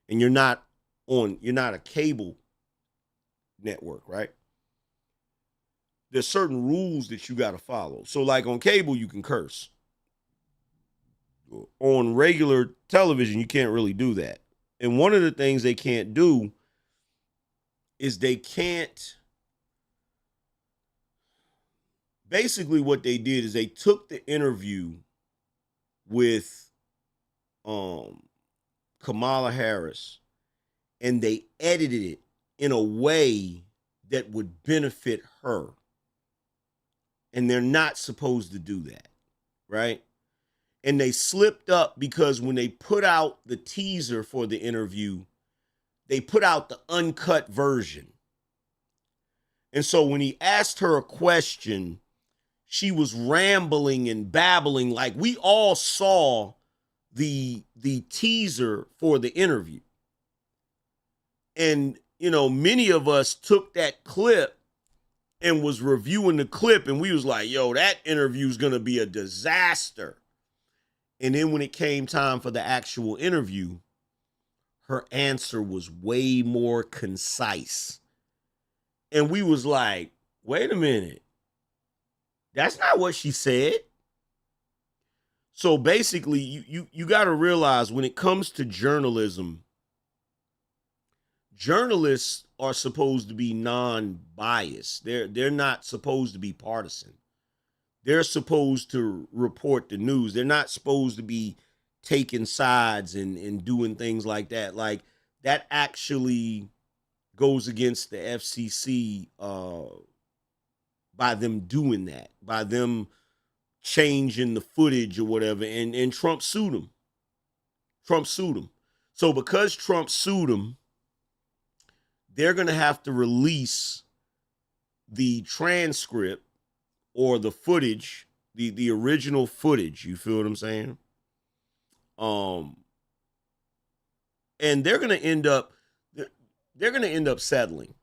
and you're not a cable network, right? There's certain rules that you got to follow. So like on cable, you can curse. On regular television, you can't really do that. And one of the things they can't do is they can't. Basically, what they did is they took the interview with Kamala Harris and they edited it in a way that would benefit her. And they're not supposed to do that, right? And they slipped up because when they put out the teaser for the interview, they put out the uncut version. And so when he asked her a question, she was rambling and babbling like we all saw the teaser for the interview. And, you know, many of us took that clip and was reviewing the clip and we was like, yo, that interview is going to be a disaster. And then when it came time for the actual interview, her answer was way more concise. And we was like, wait a minute. That's not what she said. So basically, you got to realize when it comes to journalism, journalists are supposed to be non-biased. They're not supposed to be partisan. They're supposed to report the news. They're not supposed to be taking sides and doing things like that. Like, that actually goes against the FCC by them doing that, by them changing the footage or whatever, and Trump sued him. So because Trump sued him, they're going to have to release the transcript or the footage, the original footage. You feel what I'm saying? And they're going to end up settling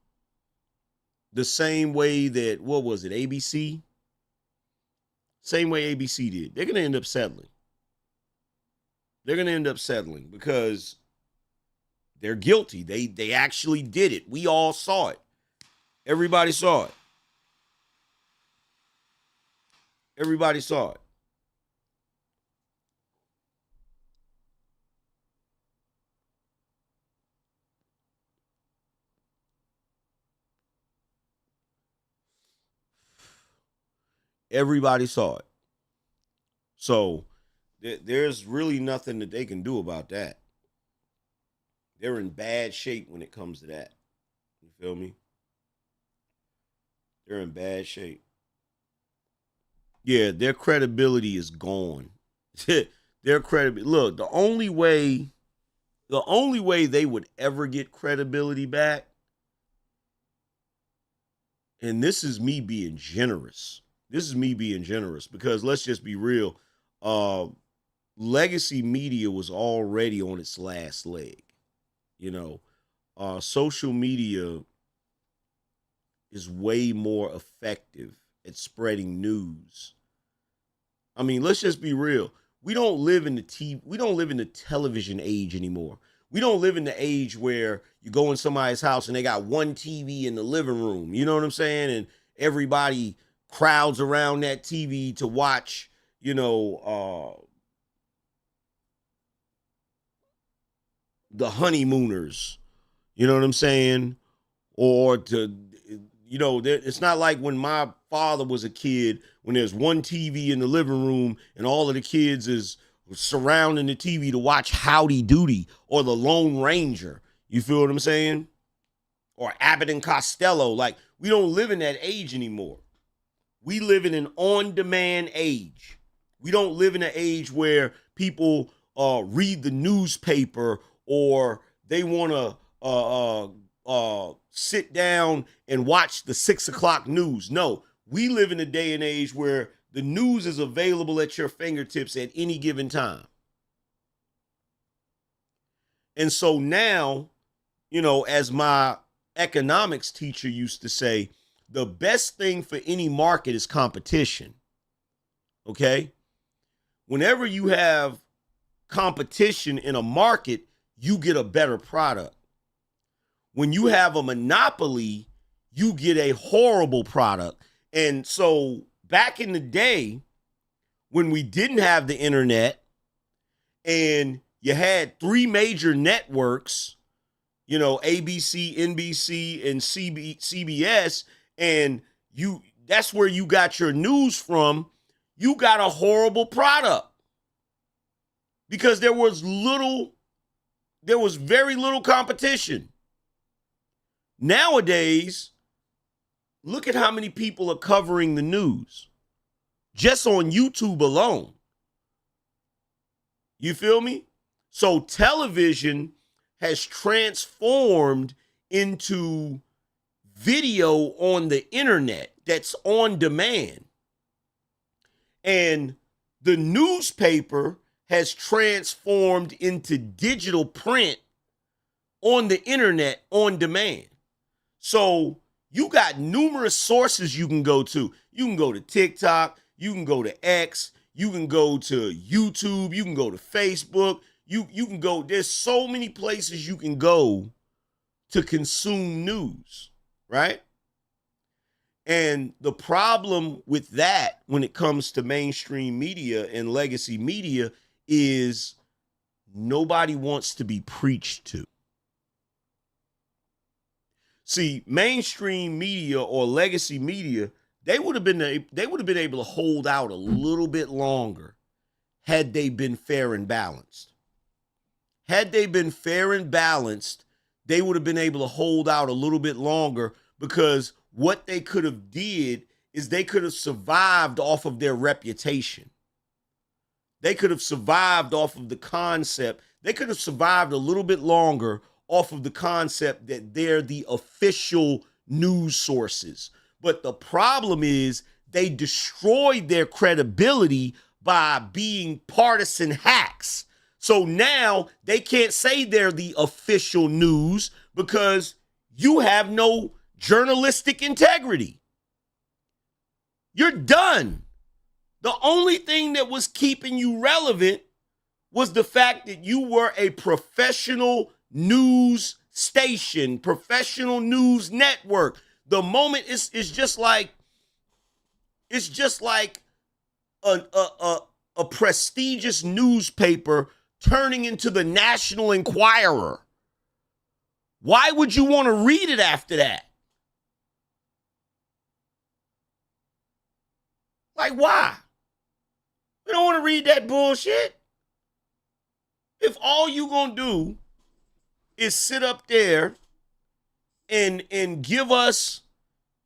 the same way that, what was it, ABC? Same way ABC did. They're going to end up settling. They're going to end up settling because they're guilty. They actually did it. We all saw it. Everybody saw it. Everybody saw it. Everybody saw it. So there's really nothing that they can do about that. They're in bad shape when it comes to that. You feel me? They're in bad shape. Yeah, their credibility is gone. Their credibility. Look, the only way they would ever get credibility back, and this is me being generous. Because let's just be real. Legacy media was already on its last leg. You know, social media is way more effective at spreading news. I mean, let's just be real. We don't live in the television age anymore. We don't live in the age where you go in somebody's house and they got one TV in the living room. You know what I'm saying? And everybody crowds around that TV to watch, the honeymooners. You know what I'm saying? Or it's not like when my father was a kid, when there's one TV in the living room and all of the kids is surrounding the TV to watch Howdy Doody or the Lone Ranger. You feel what I'm saying? Or Abbott and Costello. Like, we don't live in that age anymore. We live in an on-demand age. We don't live in an age where people read the newspaper or they want to sit down and watch the 6 o'clock news. No, we live in a day and age where the news is available at your fingertips at any given time. And so now, as my economics teacher used to say, the best thing for any market is competition. Okay? Whenever you have competition in a market, you get a better product. When you have a monopoly, you get a horrible product. And so back in the day, when we didn't have the internet and you had three major networks, ABC, NBC, and CBS, and that's where you got your news from, you got a horrible product. Because there was very little competition. Nowadays, look at how many people are covering the news just on YouTube alone. You feel me? So television has transformed into video on the internet that's on demand. And the newspaper has transformed into digital print on the internet on demand. So you got numerous sources you can go to. You can go to TikTok, you can go to X, you can go to YouTube, you can go to Facebook, you can go, there's so many places you can go to consume news, right? And the problem with that when it comes to mainstream media and legacy media is nobody wants to be preached to. See, mainstream media or legacy media, they would have been able to hold out a little bit longer had they been fair and balanced. Had they been fair and balanced, they would have been able to hold out a little bit longer, because what they could have did is they could have survived off of their reputation. They could have survived off of the concept. They could have survived a little bit longer off of the concept that they're the official news sources. But the problem is they destroyed their credibility by being partisan hacks. So now they can't say they're the official news because you have no journalistic integrity. You're done. The only thing that was keeping you relevant was the fact that you were a professional news station, professional news network. The moment it's just like a prestigious newspaper turning into the National Enquirer. Why would you want to read it after that? Like, why? We don't want to read that bullshit. If all you gonna do is sit up there and give us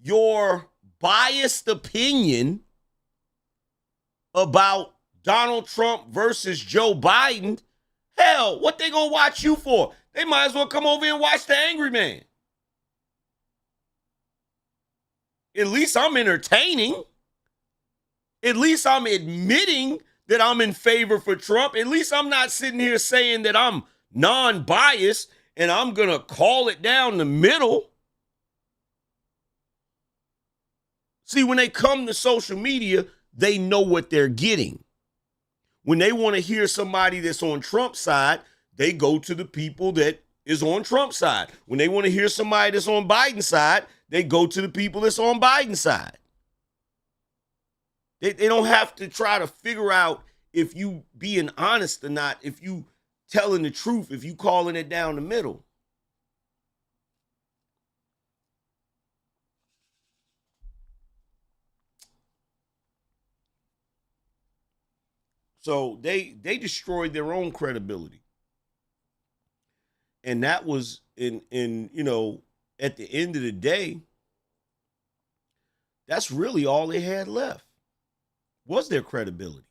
your biased opinion about Donald Trump versus Joe Biden, hell, what they gonna watch you for? They might as well come over and watch the Angryman. At least I'm entertaining. At least I'm admitting that I'm in favor for Trump. At least I'm not sitting here saying that I'm non-biased and I'm going to call it down the middle. See, when they come to social media, they know what they're getting. When they want to hear somebody that's on Trump's side, they go to the people that is on Trump's side. When they want to hear somebody that's on Biden's side, they go to the people that's on Biden's side. They don't have to try to figure out if you being honest or not, if you telling the truth, if you calling it down the middle. So they destroyed their own credibility. And that was in at the end of the day, that's really all they had left. Was their credibility.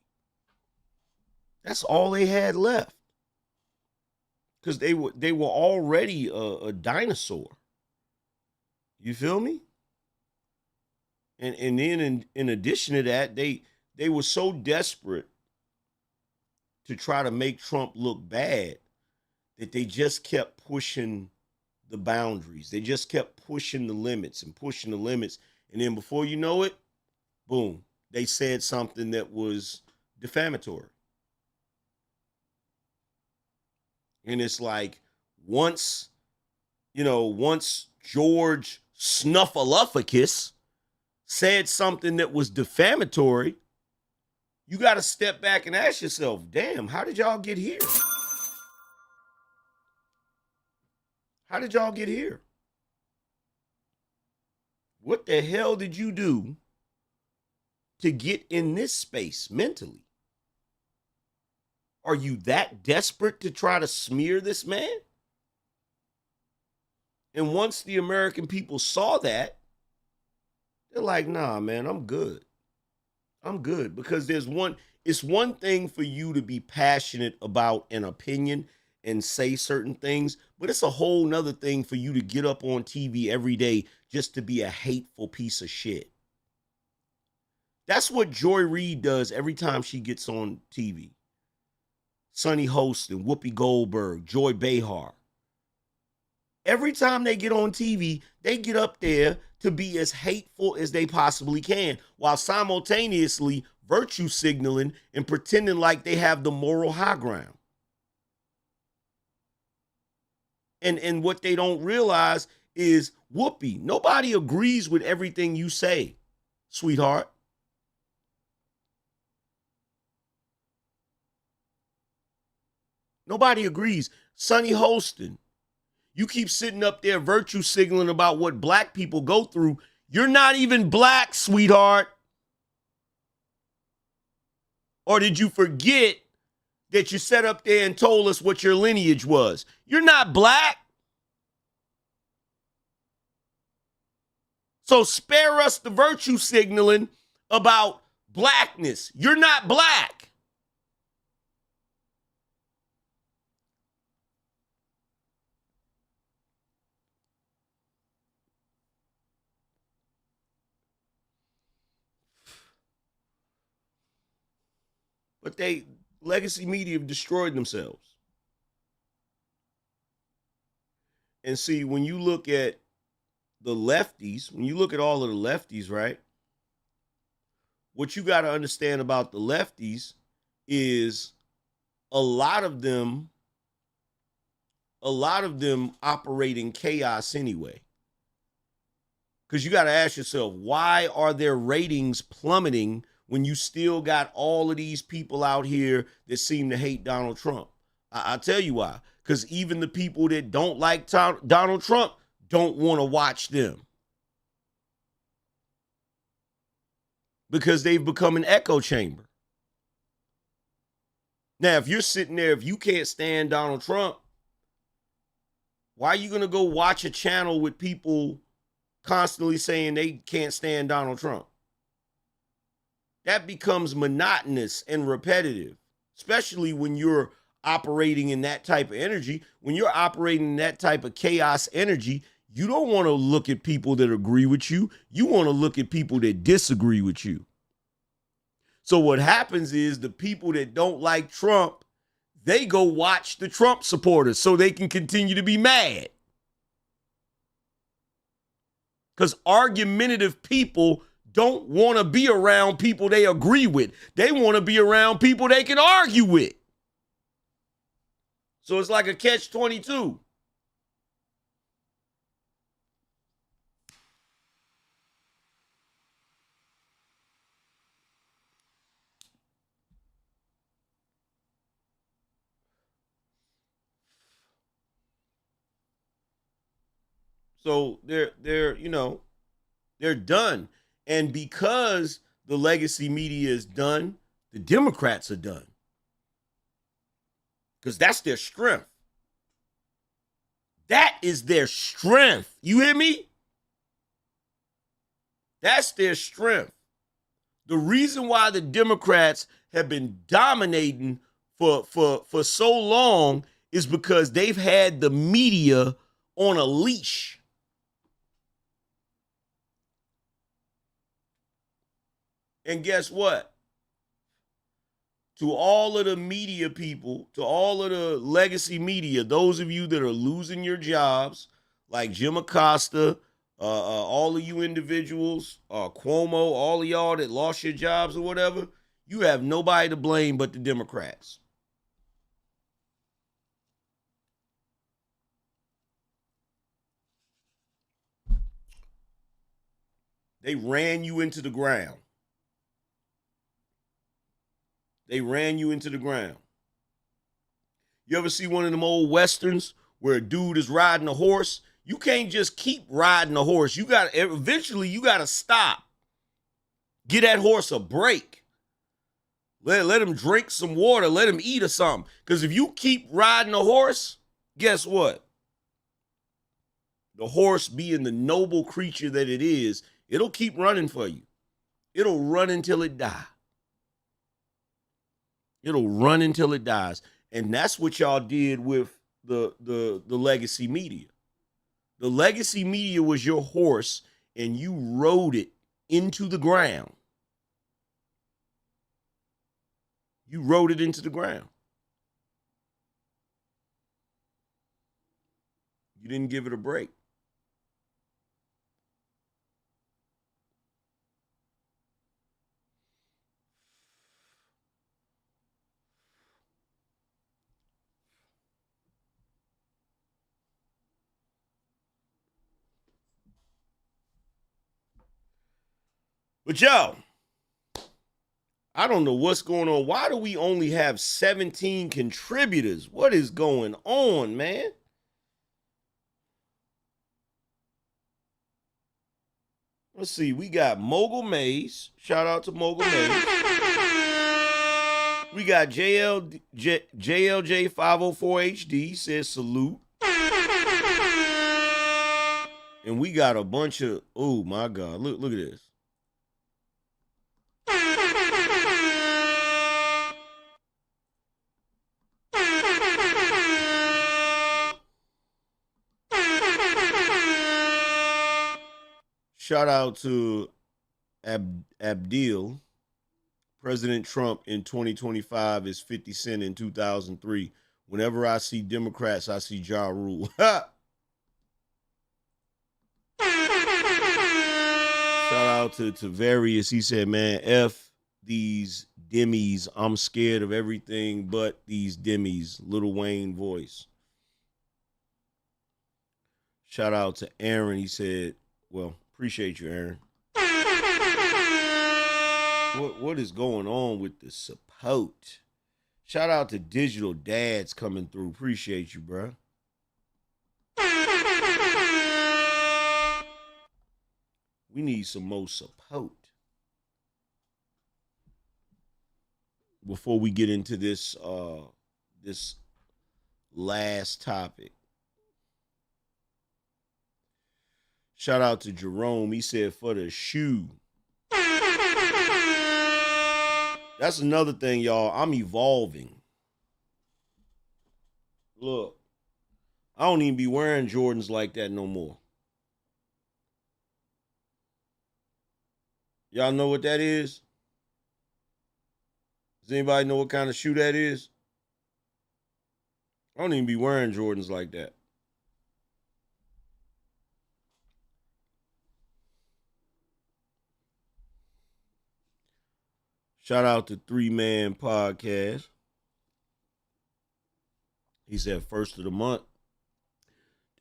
That's all they had left. Because they were already a dinosaur. You feel me? And then in addition to that, they were so desperate to try to make Trump look bad that they just kept pushing the boundaries. They just kept pushing the limits and pushing the limits. And then before you know it, boom, they said something that was defamatory. And it's like, once George Snuffleupagus said something that was defamatory, you got to step back and ask yourself, damn, how did y'all get here? How did y'all get here? What the hell did you do to get in this space mentally? Are you that desperate to try to smear this man? And once the American people saw that, they're like, nah, man, I'm good. I'm good. Because it's one thing for you to be passionate about an opinion and say certain things, but it's a whole nother thing for you to get up on TV every day just to be a hateful piece of shit. That's what Joy Reid does every time she gets on TV. Sonny Hostin, Whoopi Goldberg, Joy Behar. Every time they get on TV, they get up there to be as hateful as they possibly can, while simultaneously virtue signaling and pretending like they have the moral high ground. And what they don't realize is, Whoopi, nobody agrees with everything you say, sweetheart. Nobody agrees. Sonny Hostin, you keep sitting up there virtue signaling about what black people go through. You're not even black, sweetheart. Or did you forget that you sat up there and told us what your lineage was? You're not black. So spare us the virtue signaling about blackness. You're not black. But legacy media have destroyed themselves. And see, when you look at the lefties, when you look at all of the lefties, right? What you got to understand about the lefties is a lot of them operate in chaos anyway. Because you got to ask yourself, why are their ratings plummeting when you still got all of these people out here that seem to hate Donald Trump? I'll tell you why. Because even the people that don't like Donald Trump don't want to watch them. Because they've become an echo chamber. Now, if you're sitting there, if you can't stand Donald Trump, why are you going to go watch a channel with people constantly saying they can't stand Donald Trump? That becomes monotonous and repetitive, especially when you're operating in that type of energy. When you're operating in that type of chaos energy, you don't want to look at people that agree with you. You want to look at people that disagree with you. So what happens is the people that don't like Trump, they go watch the Trump supporters so they can continue to be mad. Because argumentative people don't want to be around people they agree with. They want to be around people they can argue with. So it's like a catch-22. So they're done. And because the legacy media is done, the Democrats are done. Because that's their strength. That is their strength. You hear me? That's their strength. The reason why the Democrats have been dominating for so long is because they've had the media on a leash. And guess what? To all of the media people, to all of the legacy media, those of you that are losing your jobs, like Jim Acosta, all of you individuals, Cuomo, all of y'all that lost your jobs or whatever, you have nobody to blame but the Democrats. They ran you into the ground. They ran you into the ground. You ever see one of them old westerns where a dude is riding a horse? You can't just keep riding a horse. Eventually you got to stop. Get that horse a break. Let him drink some water. Let him eat or something. Because if you keep riding a horse, guess what? The horse, being the noble creature that it is, it'll keep running for you. It'll run until it dies. It'll run until it dies. And that's what y'all did with the legacy media. The legacy media was your horse, and you rode it into the ground. You rode it into the ground. You didn't give it a break. But yo, I don't know what's going on. Why do we only have 17 contributors? What is going on, man? Let's see. We got Mogul Maze. Shout out to Mogul Maze. We got JLJ504HD. Says salute. And we got a bunch of, oh my God, look at this. Shout out to Abdil. President Trump in 2025 is 50 Cent in 2003. Whenever I see Democrats, I see Ja Rule. Shout out to Various. He said, man, F these Demis. I'm scared of everything but these Demis. Lil Wayne voice. Shout out to Aaron. He said, well, appreciate you, Aaron. What is going on with the support? Shout out to Digital Dads coming through. Appreciate you, bro. We need some more support before we get into this this last topic. Shout out to Jerome. He said for the shoe. That's another thing, y'all. I'm evolving. Look, I don't even be wearing Jordans like that no more. Y'all know what that is? Does anybody know what kind of shoe that is? I don't even be wearing Jordans like that. Shout out to 3-Man Podcast. He said first of the month.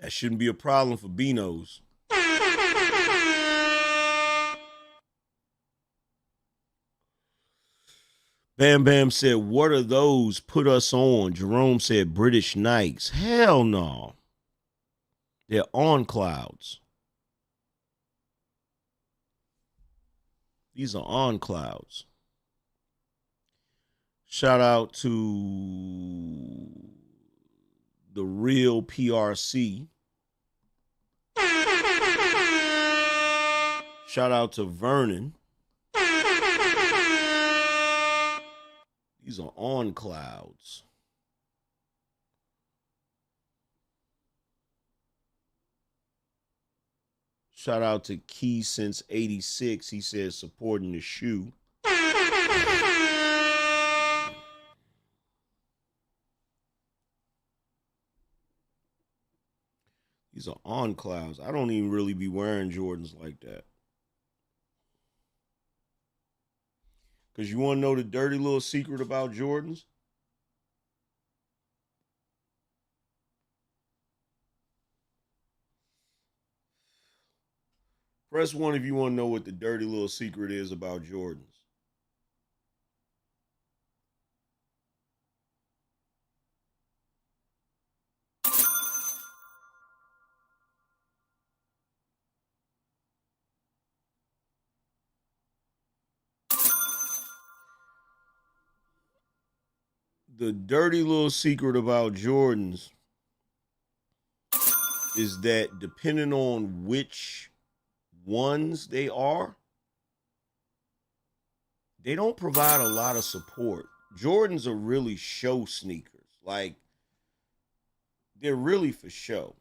That shouldn't be a problem for BINOs. Bam Bam said, what are those? Put us on. Jerome said British Nikes. Hell no. They're on clouds. These are on clouds. Shout out to the real PRC. Shout out to Vernon. These are on clouds. Shout out to Key since 86. He says supporting the shoe. These are on clouds. I don't even really be wearing Jordans like that. Because you want to know the dirty little secret about Jordans? Press 1 if you want to know what the dirty little secret is about Jordans. The dirty little secret about Jordans is that depending on which ones they are, they don't provide a lot of support. Jordans are really show sneakers. Like, they're really for show.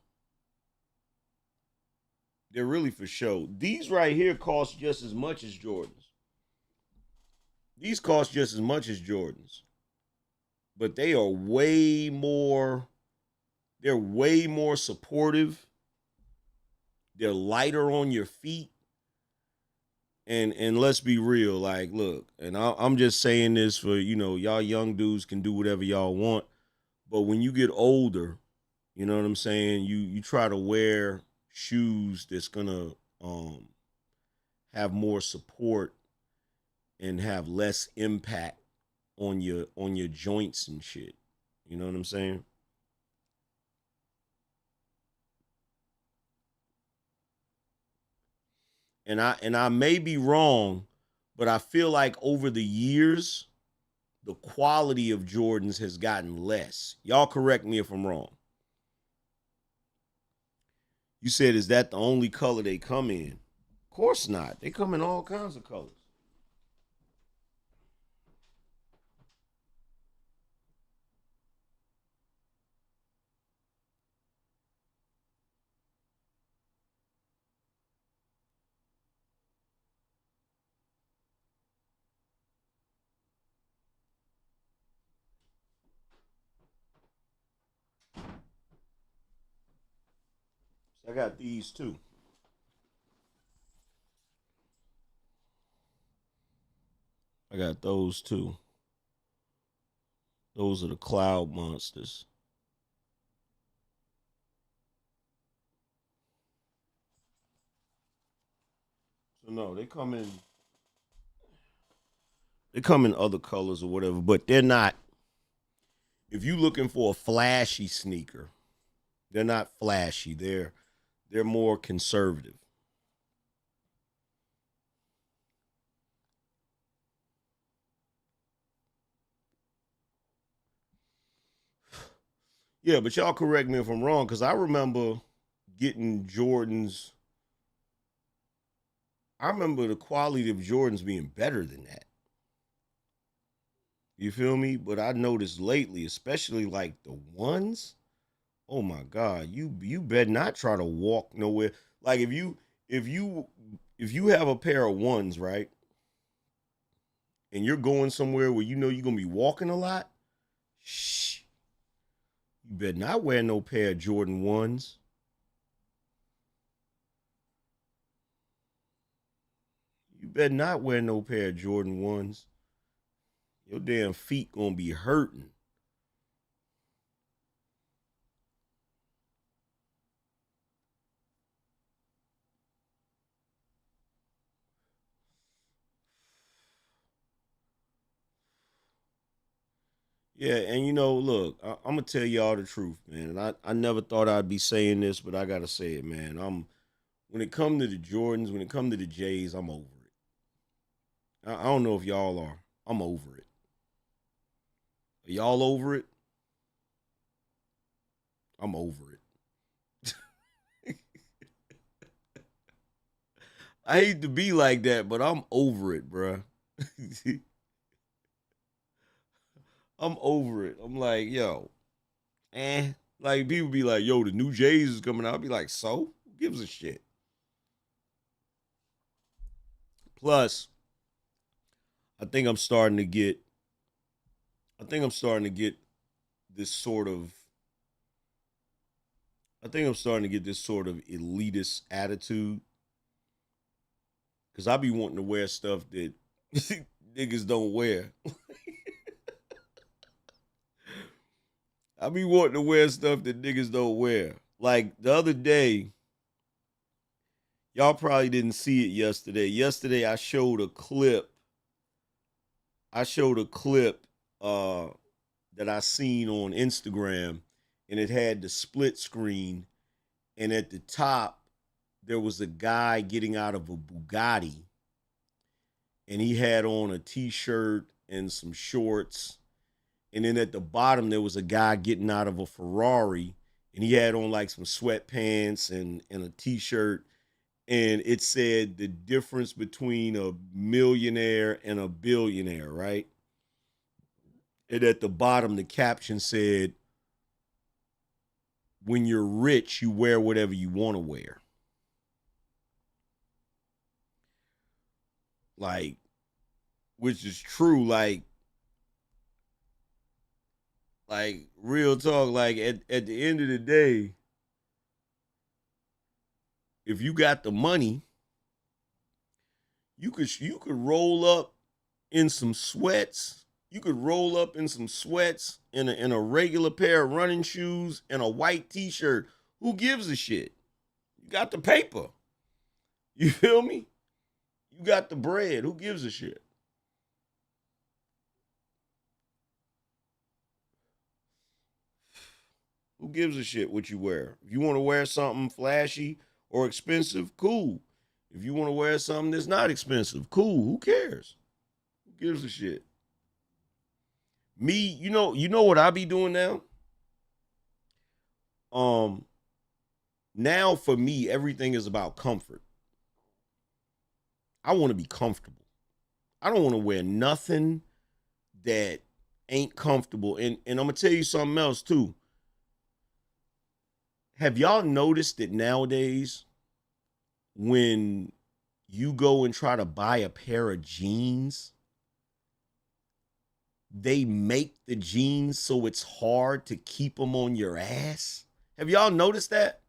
They're really for show. These right here cost just as much as Jordans. These cost just as much as Jordans. But they are way more, they're way more supportive. They're lighter on your feet. And let's be real, like, look, and I'm just saying this for, y'all young dudes can do whatever y'all want. But when you get older, you know what I'm saying? You try to wear shoes that's gonna have more support and have less impact on your joints and shit. You know what I'm saying? And I may be wrong, but I feel like over the years, the quality of Jordans has gotten less. Y'all correct me if I'm wrong. You said, is that the only color they come in? Of course not. They come in all kinds of colors. I got these too. I got those too. Those are the cloud monsters. So no, they come in other colors or whatever, but they're not. If you're looking for a flashy sneaker, they're not flashy. They're more conservative. Yeah, but y'all correct me if I'm wrong, because I remember getting Jordans. I remember the quality of Jordans being better than that. You feel me? But I noticed lately, especially like the ones. Oh my God, you better not try to walk nowhere. Like if you if you have a pair of ones, right, and you're going somewhere where you know you're gonna be walking a lot, shh, you better not wear no pair of Jordan ones. You better not wear no pair of Jordan ones. Your damn feet gonna be hurting. Yeah, and look, I'm gonna tell y'all the truth, man. And I never thought I'd be saying this, but I gotta say it, man. When it comes to the Jordans, when it comes to the Jays, I'm over it. I don't know if y'all are. I'm over it. Are y'all over it? I'm over it. I hate to be like that, but I'm over it, bruh. I'm over it. I'm like, yo, eh. Like people be like, yo, the new Jays is coming out. I'll be like, so? Who gives a shit? Plus, I think I'm starting to get I think I'm starting to get this sort of I think I'm starting to get this sort of elitist attitude because I be wanting to wear stuff that niggas don't wear. I be wanting to wear stuff that niggas don't wear. Like the other day, y'all probably didn't see it yesterday. Yesterday I showed a clip. I showed a clip uh that I seen on Instagram and it had the split screen and at the top there was a guy getting out of a Bugatti and he had on a t-shirt and some shorts. And then at the bottom there was a guy getting out of a Ferrari and he had on like some sweatpants and a t-shirt and it said the difference between a millionaire and a billionaire, right? And at the bottom the caption said, when you're rich, you wear whatever you want to wear. Like, which is true. Like real talk. Like at the end of the day, if you got the money, you could roll up in some sweats. You could roll up in some sweats in a regular pair of running shoes and a white t-shirt. Who gives a shit? You got the paper. You feel me? You got the bread. Who gives a shit? Who gives a shit what you wear? If you want to wear something flashy or expensive, cool. If you want to wear something that's not expensive, cool. Who cares? Who gives a shit? Me, you know what I be doing now? Um, Now for me, everything is about comfort. I want to be comfortable. I don't want to wear nothing that ain't comfortable. And I'm gonna tell you something else too. Have y'all noticed that nowadays, when you go and try to buy a pair of jeans, they make the jeans so it's hard to keep them on your ass? Have y'all noticed that?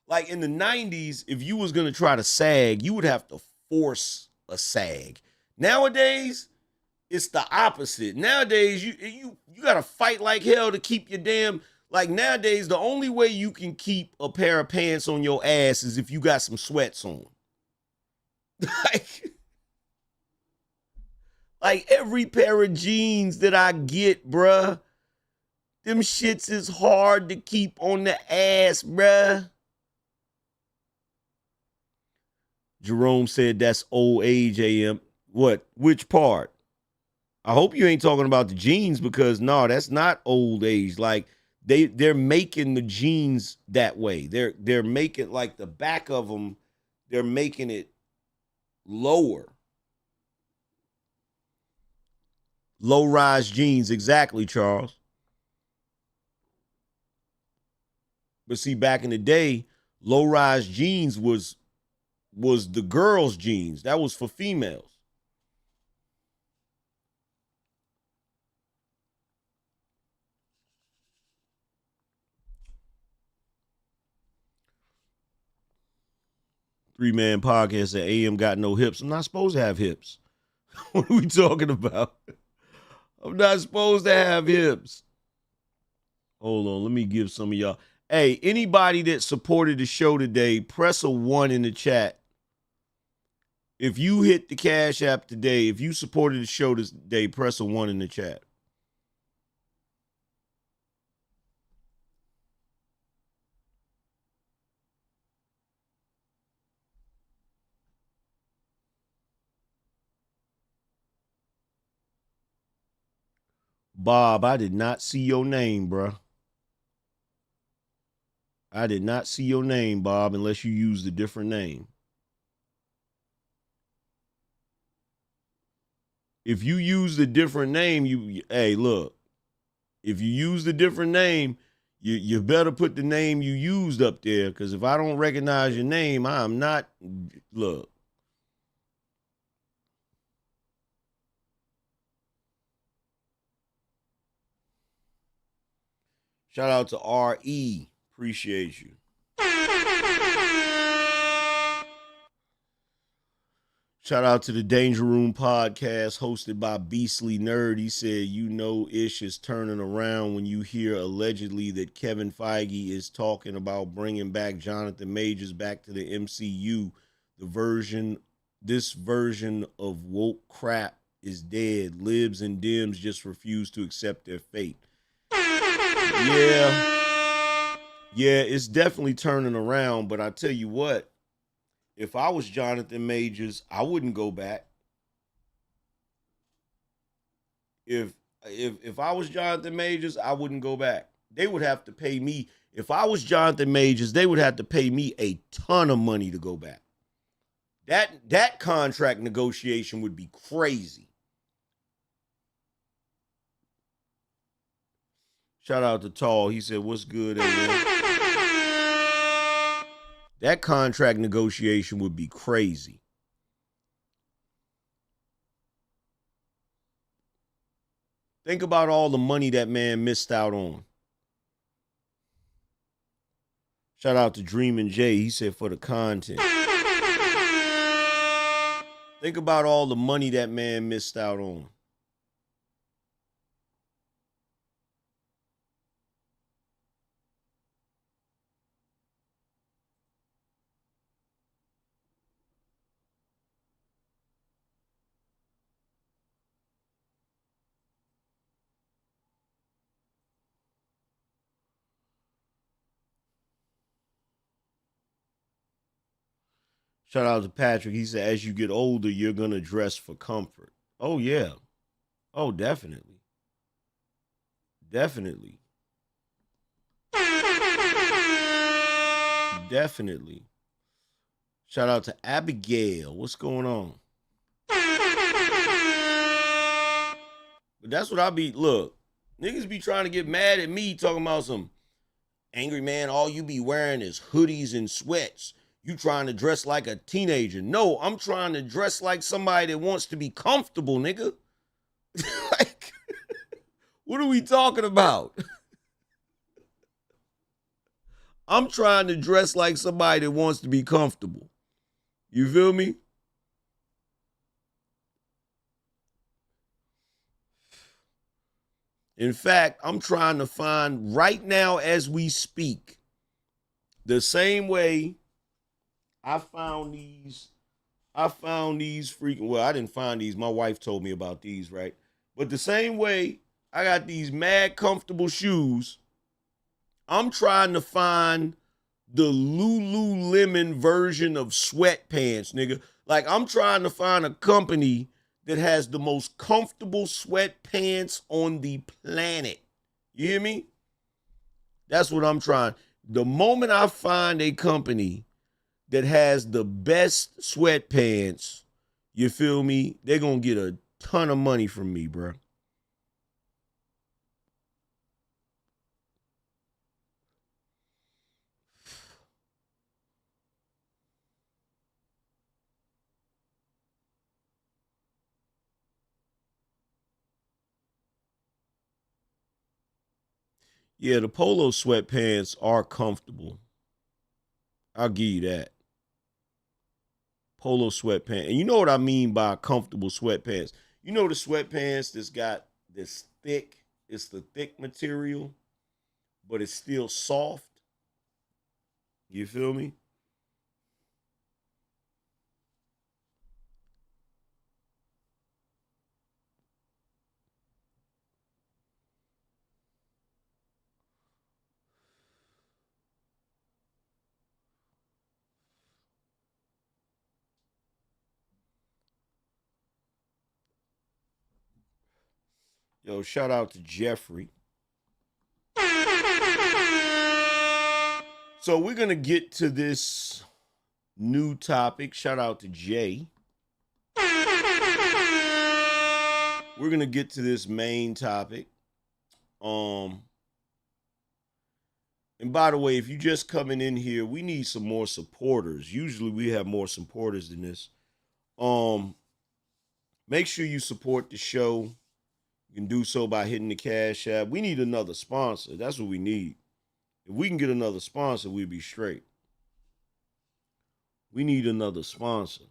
Like in the 90s, if you was going to try to sag, you would have to force a sag. Nowadays, it's the opposite. Nowadays, you got to fight like hell to keep your damn, like nowadays, the only way you can keep a pair of pants on your ass is if you got some sweats on. Like every pair of jeans that I get, bruh, them shits is hard to keep on the ass, bruh. Jerome said that's old age, AM. What? Which part? I hope you ain't talking about the jeans, because no, that's not old age. Like they're making the jeans that way. They're making like the back of them, they're making it lower. Low rise jeans, exactly, Charles. But see, back in the day, low rise jeans was the girls' jeans. That was for females. Three-man podcast that AM got no hips. I'm not supposed to have hips. What are we talking about? I'm not supposed to have hips. Hold on, let me give some of y'all. Hey, anybody that supported the show today, press a 1 in the chat. If you hit the Cash App today, if you supported the show today, press a 1 in the chat. Bob, I did not see your name, bruh. I did not see your name, Bob, unless you used a different name. If you used a different name, hey, look. If you used a different name, you better put the name you used up there, because if I don't recognize your name, I'm not, look. Shout out to RE. Appreciate you. Shout out to the Danger Room podcast hosted by Beastly Nerd. He said, you know, ish is turning around when you hear allegedly that Kevin Feige is talking about bringing back Jonathan Majors back to the MCU. This version of woke crap is dead. Libs and Dims just refuse to accept their fate. Yeah, it's definitely turning around, but I tell you what, if I was Jonathan Majors, I wouldn't go back. If I was Jonathan Majors, I wouldn't go back. They would have to pay me. If I was Jonathan Majors, they would have to pay me a ton of money to go back. That contract negotiation would be crazy. Shout out to Tall. He said, what's good, man? That contract negotiation would be crazy. Think about all the money that man missed out on. Shout out to Dreamin' Jay. He said for the content. Think about all the money that man missed out on. Shout out to Patrick. He said, as you get older, you're going to dress for comfort. Oh, yeah. Oh, definitely. Definitely. Definitely. Shout out to Abigail. What's going on? But that's what I be. Look, niggas be trying to get mad at me talking about some angry man. All you be wearing is hoodies and sweats. You trying to dress like a teenager. No, I'm trying to dress like somebody that wants to be comfortable, nigga. Like, what are we talking about? I'm trying to dress like somebody that wants to be comfortable. You feel me? In fact, I'm trying to find right now as we speak, the same way I found these freaking, well, I didn't find these. My wife told me about these, right? But the same way I got these mad comfortable shoes, I'm trying to find the Lululemon version of sweatpants, nigga. Like, I'm trying to find a company that has the most comfortable sweatpants on the planet. You hear me? That's what I'm trying. The moment I find a company that has the best sweatpants, you feel me? They're going to get a ton of money from me, bro. Yeah, the polo sweatpants are comfortable. I'll give you that. Polo sweatpants. And you know what I mean by comfortable sweatpants. You know the sweatpants that's got this thick, it's the thick material, but it's still soft. You feel me? Yo, shout out to Jeffrey. So we're gonna get to this new topic. Shout out to Jay. We're gonna get to this main topic. Um, and by the way, if you just coming in here, we need some more supporters. Usually we have more supporters than this. Um, Make sure you support the show. You can do so by hitting the Cash App. We need another sponsor. That's what we need. If we can get another sponsor, we'll be straight. We need another sponsor.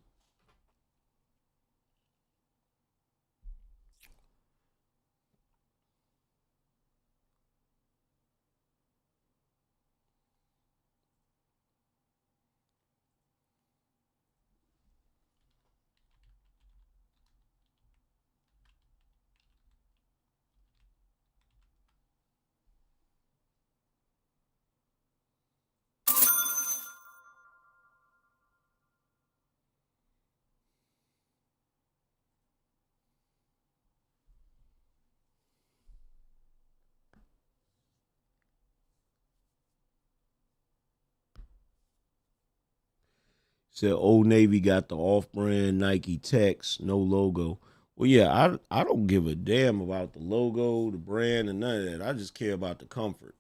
Said Old Navy got the off-brand Nike text, no logo. Well, yeah, I don't give a damn about the logo, the brand, and none of that. I just care about the comfort.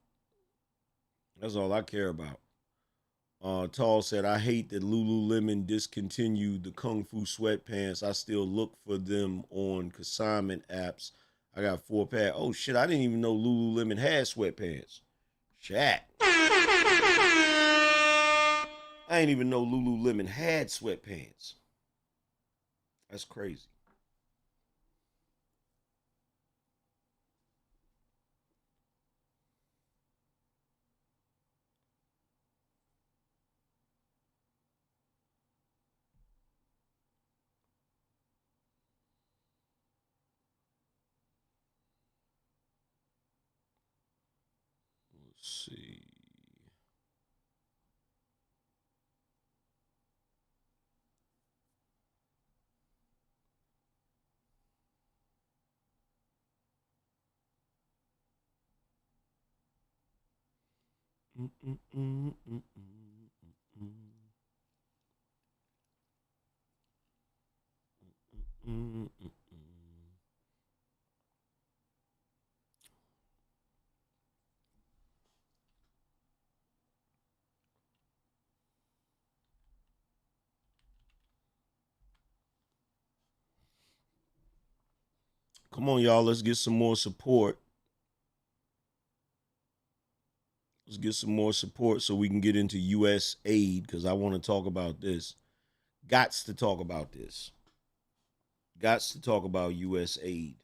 That's all I care about. Tall said, I hate that Lululemon discontinued the Kung Fu sweatpants. I still look for them on consignment apps. I got 4 pair. Oh shit, I didn't even know Lululemon had sweatpants. Chat. I didn't even know Lululemon had sweatpants. That's crazy. Let's see. mm, Come on, y'all. Let's get some more support. Let's get some more support so we can get into USAID because I want to talk about this. Gots to talk about this. Gots to talk about USAID.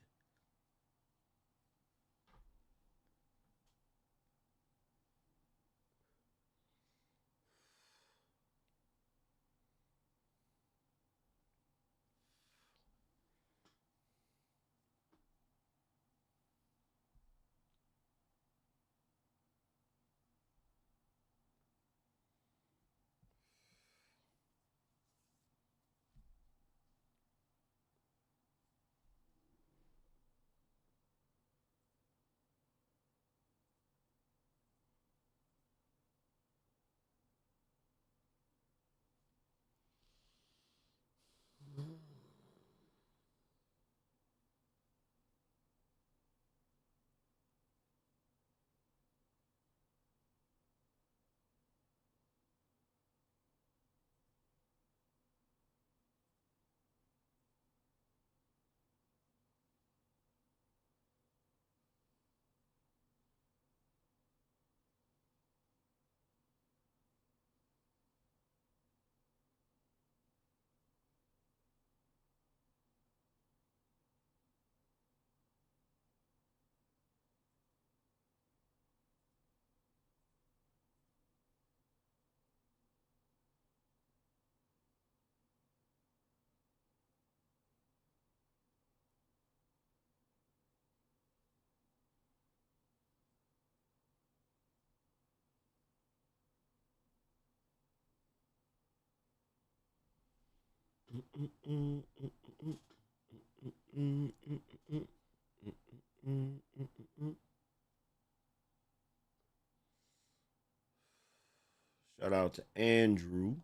Shout out to Andrew.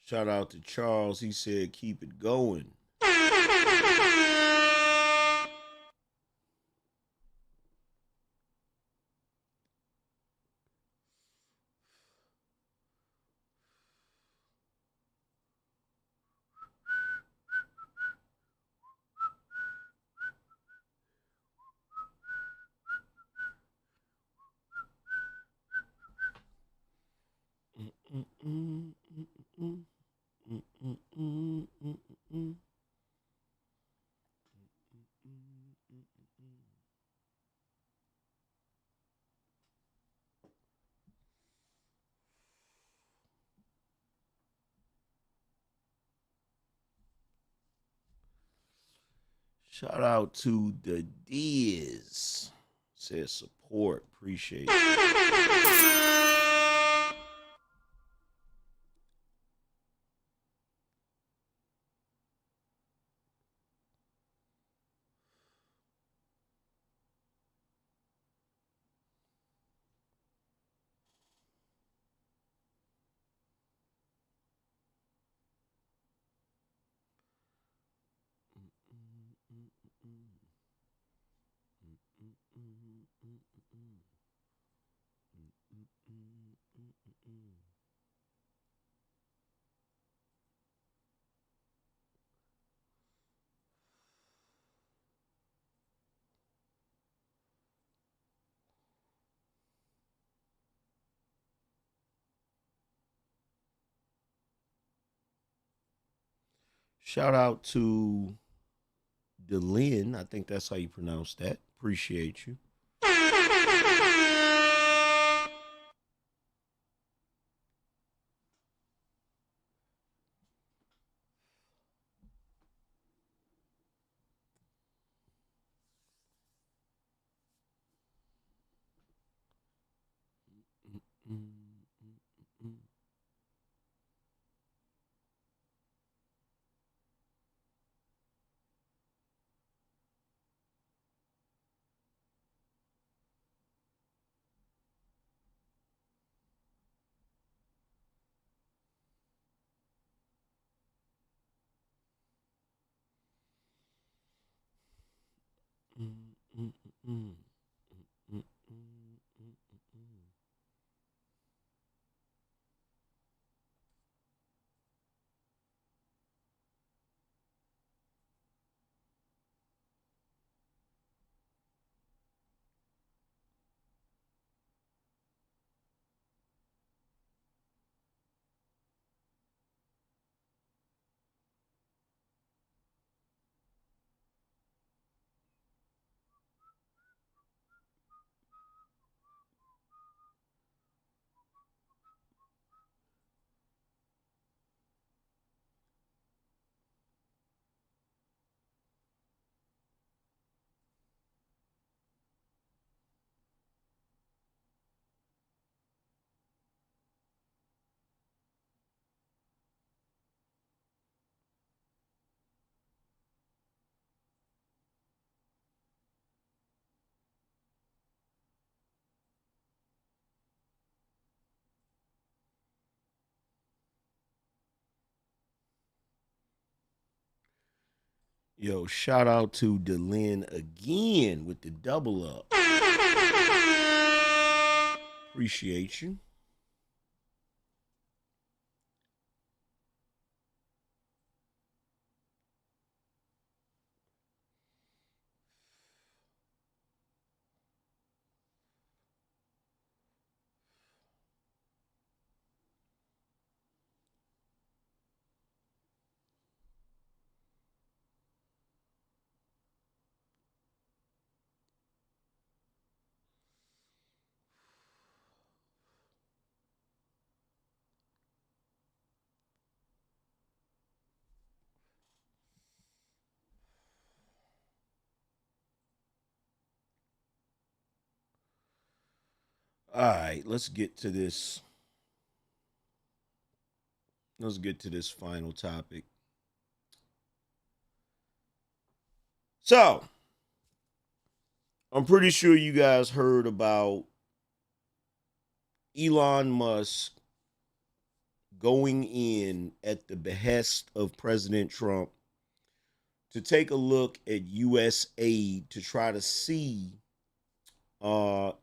Shout out to Charles. He said, keep it going. Shout out to the Diz. Says support. Appreciate you. Shout out to Delin. I think that's how you pronounce that. Appreciate you. Mm, mm, mm, mm, mm. Yo, shout out to Delin again with the double up. Appreciate you. All right, let's get to this. Let's get to this final topic. So, I'm pretty sure you guys heard about Elon Musk going in at the behest of President Trump to take a look at USAID to try to see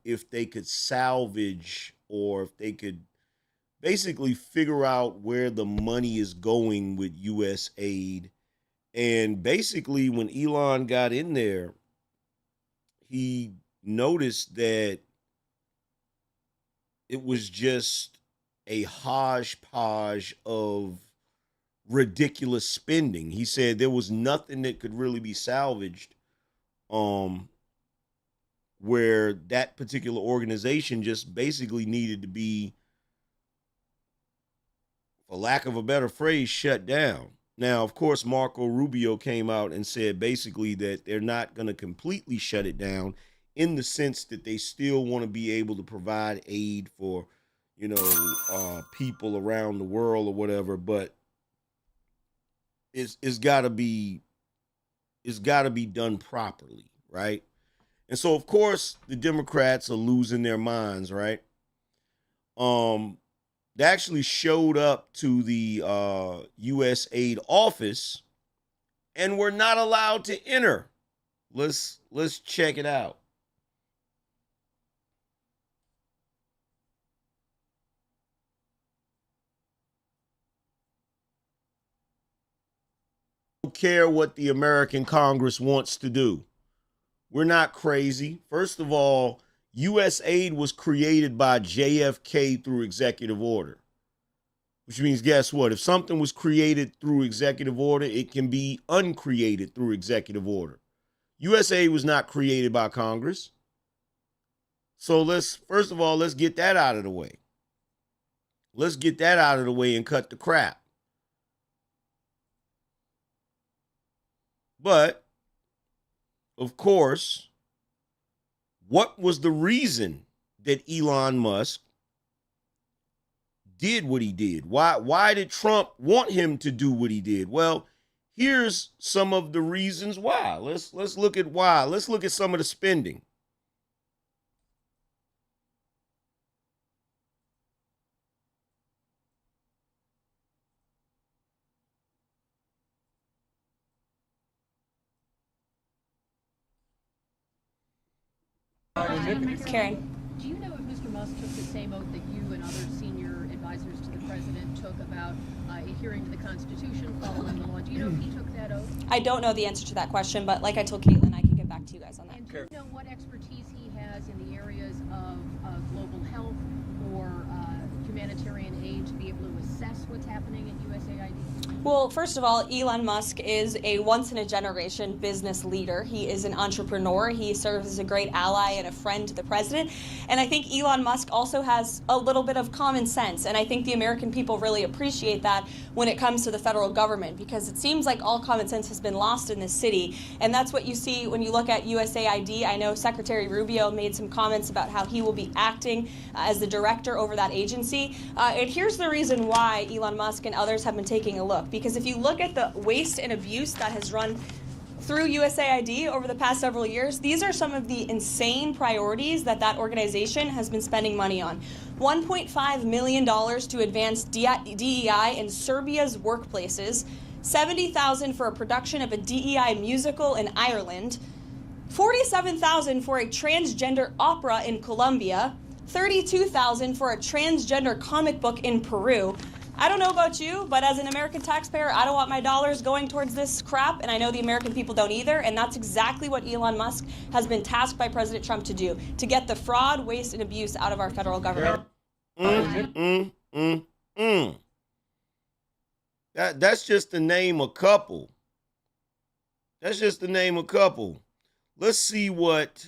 if they could salvage or if they could basically figure out where the money is going with USAID. And basically, when Elon got in there, he noticed that it was just a hodgepodge of ridiculous spending. He said there was nothing that could really be salvaged, um, where that particular organization just basically needed to be, for lack of a better phrase, shut down. Now, of course, Marco Rubio came out and said basically that they're not going to completely shut it down in the sense that they still want to be able to provide aid for, people around the world or whatever. But it's got to be done properly, right? And so, of course, the Democrats are losing their minds, right? Um, they actually showed up to the USAID office and were not allowed to enter. Let's check it out. Don't care what the American Congress wants to do. We're not crazy. First of all, USAID was created by JFK through executive order, which means guess what? If something was created through executive order, it can be uncreated through executive order. USAID was not created by Congress. So let's first of all, let's get that out of the way. Let's get that out of the way and cut the crap. But of course, what was the reason that Elon Musk did what he did? Why did Trump want him to do what he did? Well, here's some of the reasons why. Let's look at why. Let's look at some of the spending. Karen. Do you know if Mr. Musk took the same oath that you and other senior advisors to the president took about adhering to the Constitution, following the law? Do you know if he took that oath? I don't know the answer to that question, but like I told Caitlin, I can get back to you guys on that. And do you know what expertise he has in the areas of global health or humanitarian aid to be able to assess what's happening at USAID? Well, first of all, Elon Musk is a once-in-a-generation business leader. He is an entrepreneur. He serves as a great ally and a friend to the president. And I think Elon Musk also has a little bit of common sense. And I think the American people really appreciate that when it comes to the federal government, because it seems like all common sense has been lost in this city. And that's what you see when you look at USAID. I know Secretary Rubio made some comments about how he will be acting as the director over that agency. And here's the reason why Elon Musk and others have been taking a look. Because if you look at the waste and abuse that has run through USAID over the past several years, these are some of the insane priorities that organization has been spending money on. $1.5 million to advance DEI in Serbia's workplaces, $70,000 for a production of a DEI musical in Ireland, $47,000 for a transgender opera in Colombia, $32,000 for a transgender comic book in Peru. I don't know about you, but as an American taxpayer, I don't want my dollars going towards this crap, and I know the American people don't either, and that's exactly what Elon Musk has been tasked by President Trump to do, to get the fraud, waste, and abuse out of our federal government. That's just to name a couple. That's just to name a couple. Let's see what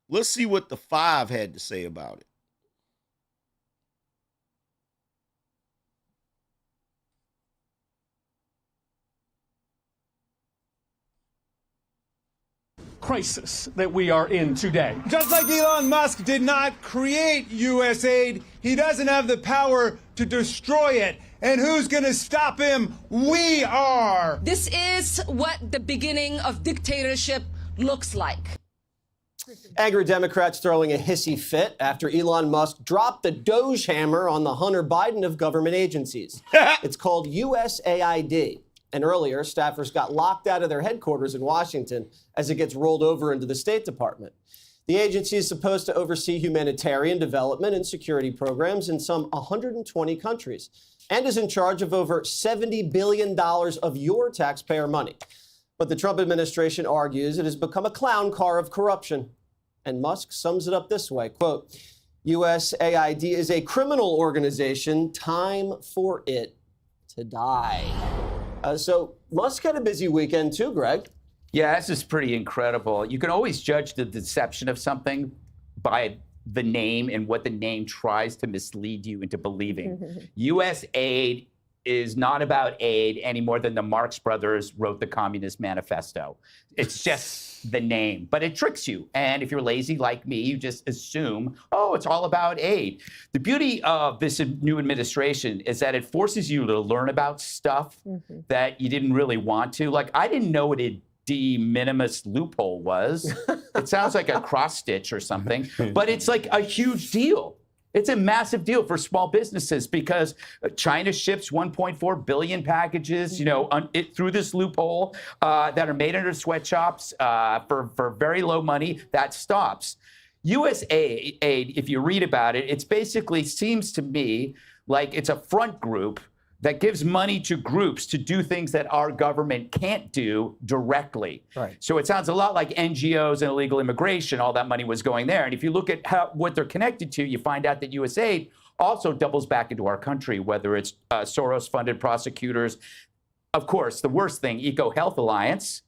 the five had to say about it. Crisis that we are in today. Just like Elon Musk did not create USAID, he doesn't have the power to destroy it. And who's going to stop him? We are. This is what the beginning of dictatorship looks like. Angry Democrats throwing a hissy fit after Elon Musk dropped the Doge hammer on the Hunter Biden of government agencies. It's called USAID. And earlier, staffers got locked out of their headquarters in Washington as it gets rolled over into the State Department. The agency is supposed to oversee humanitarian development and security programs in some 120 countries and is in charge of over $70 billion of your taxpayer money. But the Trump administration argues it has become a clown car of corruption. And Musk sums it up this way, quote, USAID is a criminal organization. Time for it to die. So Musk had a busy weekend too, Greg. Yeah, this is pretty incredible. You can always judge the deception of something by the name and what the name tries to mislead you into believing. USAID is not about aid any more than the Marx Brothers wrote the Communist Manifesto. It's just the name, but it tricks you. And if you're lazy like me, you just assume, oh, it's all about aid. The beauty of this new administration is that it forces you to learn about stuff that you didn't really want to. Like, I didn't know what a de minimis loophole was. It sounds like a cross stitch or something, but it's like a huge deal. It's a massive deal for small businesses because China ships 1.4 billion packages, through this loophole that are made under sweatshops for very low money. That stops. USAID, if you read about it, it's basically seems to me like it's a front group that gives money to groups to do things that our government can't do directly. Right. So it sounds a lot like NGOs and illegal immigration. All that money was going there. And if you look at what they're connected to, you find out that USAID also doubles back into our country, whether it's Soros-funded prosecutors. Of course, the worst thing, EcoHealth Alliance,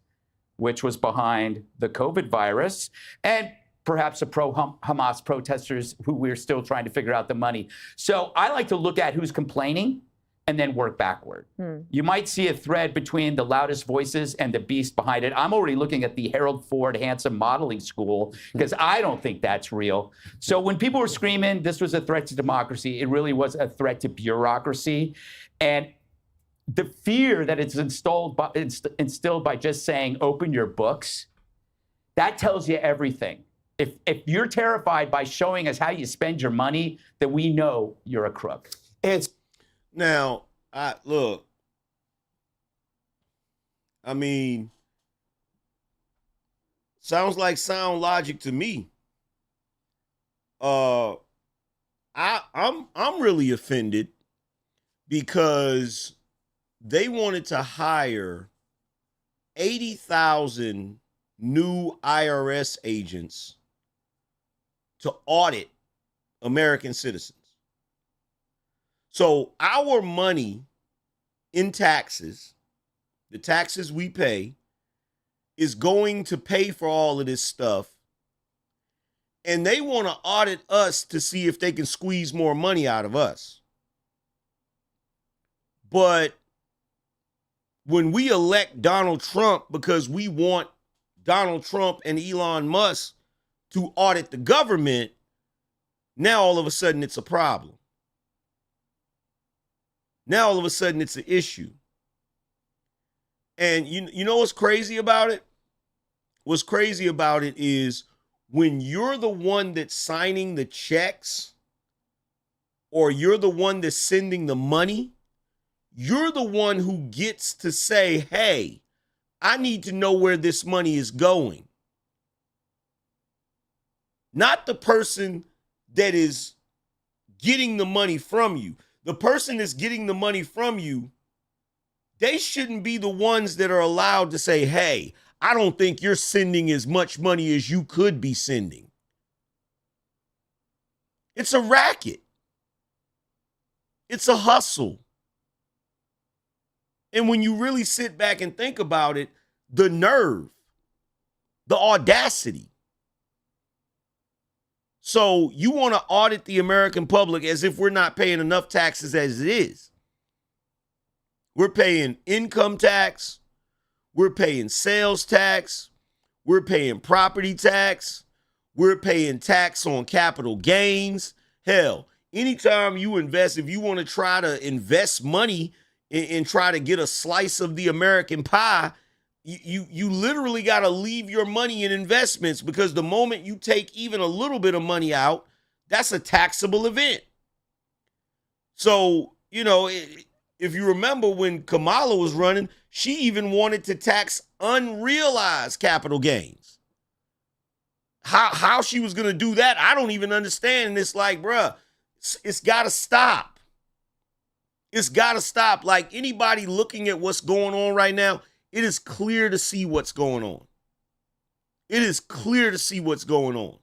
which was behind the COVID virus, and perhaps the pro-Hamas protesters who we're still trying to figure out the money. So I like to look at who's complaining and then work backward. You might see a thread between the loudest voices and the beast behind it. I'm already looking at the Harold Ford Handsome Modeling School because I don't think that's real. So when people were screaming this was a threat to democracy, it really was a threat to bureaucracy. And the fear that it's instilled by just saying, open your books, that tells you everything. If you're terrified by showing us how you spend your money, then we know you're a crook. And now, look, I mean, sounds like sound logic to me. I'm really offended because they wanted to hire 80,000 new IRS agents to audit American citizens. So our money in taxes, the taxes we pay, is going to pay for all of this stuff. And they want to audit us to see if they can squeeze more money out of us. But when we elect Donald Trump because we want Donald Trump and Elon Musk to audit the government, now all of a sudden it's a problem. Now all of a sudden it's an issue. And you know what's crazy about it? What's crazy about it is when you're the one that's signing the checks or you're the one that's sending the money, you're the one who gets to say, hey, I need to know where this money is going. Not the person that is getting the money from you. The person that's getting the money from you, they shouldn't be the ones that are allowed to say, hey, I don't think you're sending as much money as you could be sending. It's a racket. It's a hustle. And when you really sit back and think about it, the nerve, the audacity. So you want to audit the American public as if we're not paying enough taxes as it is. We're paying income tax. We're paying sales tax. We're paying property tax. We're paying tax on capital gains. Hell, anytime you invest, if you want to try to invest money and try to get a slice of the American pie, you literally got to leave your money in investments, because the moment you take even a little bit of money out, that's a taxable event. So, you know, if you remember when Kamala was running, she even wanted to tax unrealized capital gains. How she was going to do that, I don't even understand. And it's like, bruh, it's got to stop. It's got to stop. Like, anybody looking at what's going on right now, it is clear to see what's going on. It is clear to see what's going on.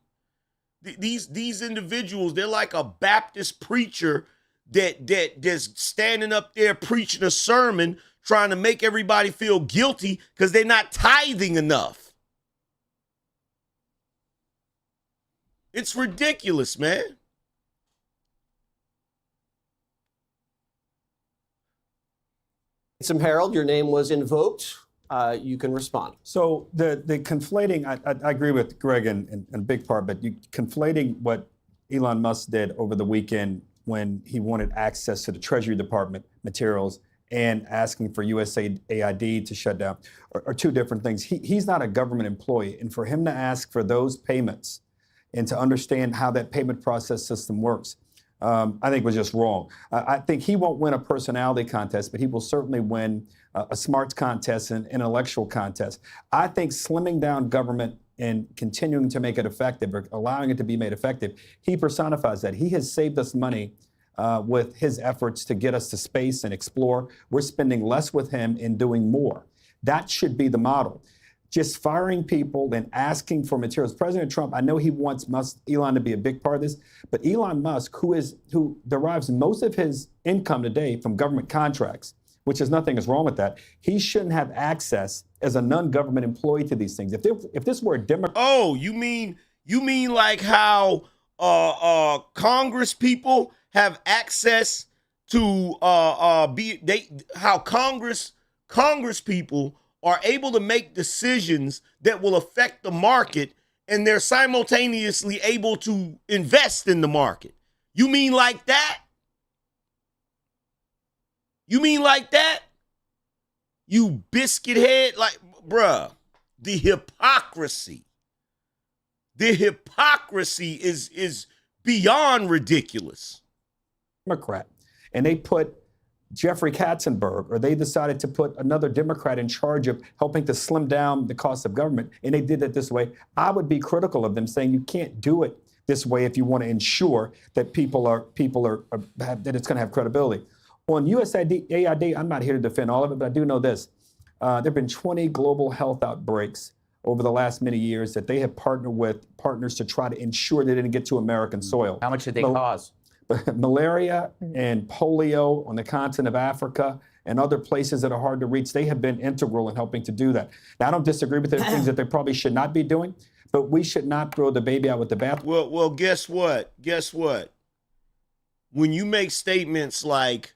These individuals, they're like a Baptist preacher that's standing up there preaching a sermon, trying to make everybody feel guilty because they're not tithing enough. It's ridiculous, man. Some Harold, your name was invoked. You can respond. So the conflating, I agree with Greg in a big part, but you conflating what Elon Musk did over the weekend when he wanted access to the Treasury Department materials and asking for USAID to shut down are two different things. He's not a government employee, and for him to ask for those payments and to understand how that payment process system works, I think was just wrong. I think he won't win a personality contest, but he will certainly win a smarts contest and intellectual contest. I think slimming down government and continuing to make it effective, or allowing it to be made effective, he personifies that. He has saved us money with his efforts to get us to space and explore. We're spending less with him and doing more. That should be the model. Just firing people and asking for materials. President Trump, I know he wants Elon to be a big part of this, but Elon Musk, who derives most of his income today from government contracts, which is nothing is wrong with that, he shouldn't have access as a non-government employee to these things. If this were a Democrat, oh, you mean like how Congress people have access to how Congress people are able to make decisions that will affect the market, and they're simultaneously able to invest in the market. You mean like that? You mean like that? You biscuit head, like, bruh, the hypocrisy. The hypocrisy is beyond ridiculous. Democrat, and they put Jeffrey Katzenberg, or they decided to put another Democrat in charge of helping to slim down the cost of government, and they did it this way, I would be critical of them, saying you can't do it this way if you want to ensure that that it's going to have credibility. On USAID, I'm not here to defend all of it, but I do know this. There have been 20 global health outbreaks over the last many years that they have partnered with partners to try to ensure they didn't get to American soil. How much did they cause? Malaria and polio on the continent of Africa and other places that are hard to reach, they have been integral in helping to do that. Now, I don't disagree with the things that they probably should not be doing, but we should not throw the baby out with the bathwater. Well, guess what? When you make statements like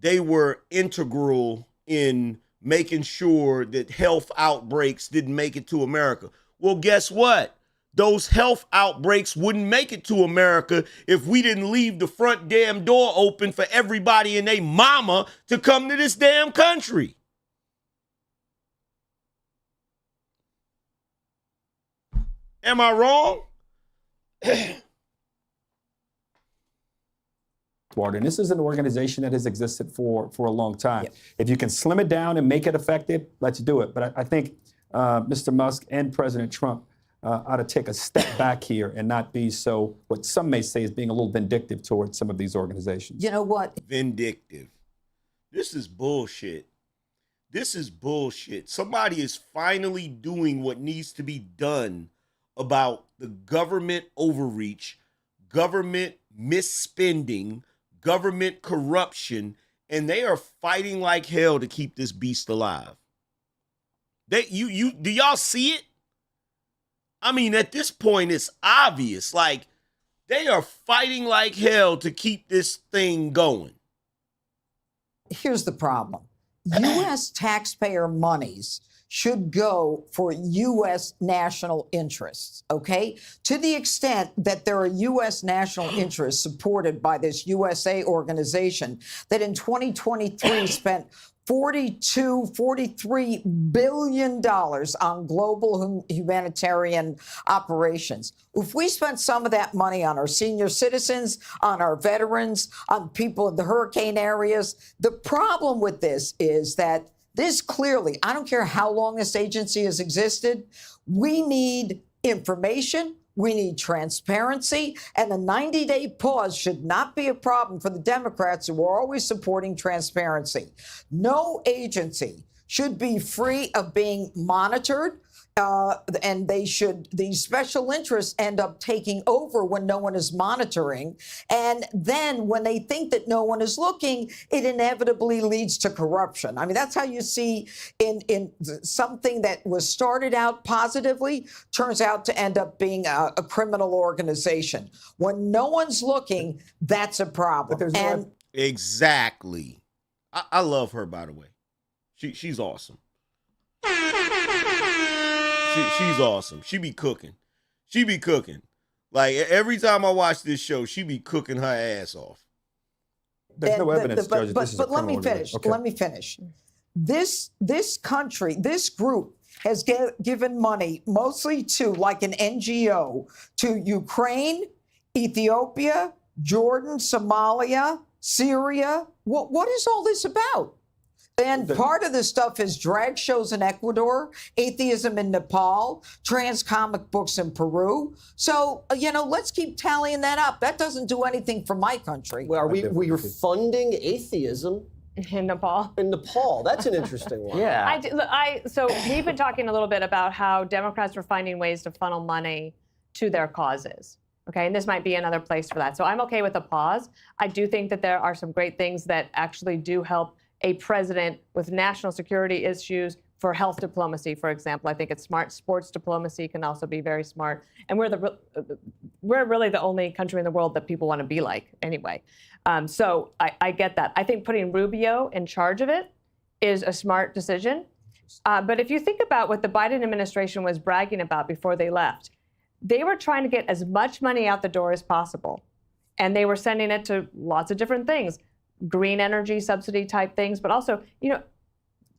they were integral in making sure that health outbreaks didn't make it to America, well, guess what? Those health outbreaks wouldn't make it to America if we didn't leave the front damn door open for everybody and their mama to come to this damn country. Am I wrong? And this is an organization that has existed for a long time. Yep. If you can slim it down and make it effective, let's do it. But I think Mr. Musk and President Trump ought to take a step back here and not be so, what some may say is being a little vindictive towards some of these organizations. You know what? Vindictive. This is bullshit. This is bullshit. Somebody is finally doing what needs to be done about the government overreach, government misspending, government corruption, and they are fighting like hell to keep this beast alive. Do y'all see it? I mean, at this point, it's obvious. Like, they are fighting like hell to keep this thing going. Here's the problem. U.S. taxpayer monies should go for U.S. national interests, okay? To the extent that there are U.S. national interests supported by this USA organization that in 2023 spent $43 billion on global humanitarian operations. If we spent some of that money on our senior citizens, on our veterans, on people in the hurricane areas, the problem with this is that this clearly, I don't care how long this agency has existed, we need information. We need transparency, and a 90-day pause should not be a problem for the Democrats who are always supporting transparency. No agency should be free of being monitored, and these special interests end up taking over when no one is monitoring. And then when they think that no one is looking, it inevitably leads to corruption. I mean, that's how you see in something that was started out positively turns out to end up being a criminal organization. When no one's looking, that's a problem. Exactly. I love her, by the way. She's awesome. She's awesome. She be cooking. Like, every time I watch this show, she be cooking her ass off. There's no evidence, Judge, this is a let me criminal finish. Okay. Let me finish. This country, this group has given money mostly to, like an NGO, to Ukraine, Ethiopia, Jordan, Somalia, Syria. What is all this about? And part of this stuff is drag shows in Ecuador, atheism in Nepal, trans comic books in Peru. So, let's keep tallying that up. That doesn't do anything for my country. Well, we're funding atheism in Nepal. In Nepal, that's an interesting one. Yeah. So we've been talking a little bit about how Democrats are finding ways to funnel money to their causes. Okay, and this might be another place for that. So I'm okay with a pause. I do think that there are some great things that actually do help a president with national security issues for health diplomacy, for example. I think it's smart. Sports diplomacy can also be very smart. And we're really the only country in the world that people want to be like anyway. So I get that. I think putting Rubio in charge of it is a smart decision. But if you think about what the Biden administration was bragging about before they left, they were trying to get as much money out the door as possible. And they were sending it to lots of different things. Green energy subsidy type things, but also,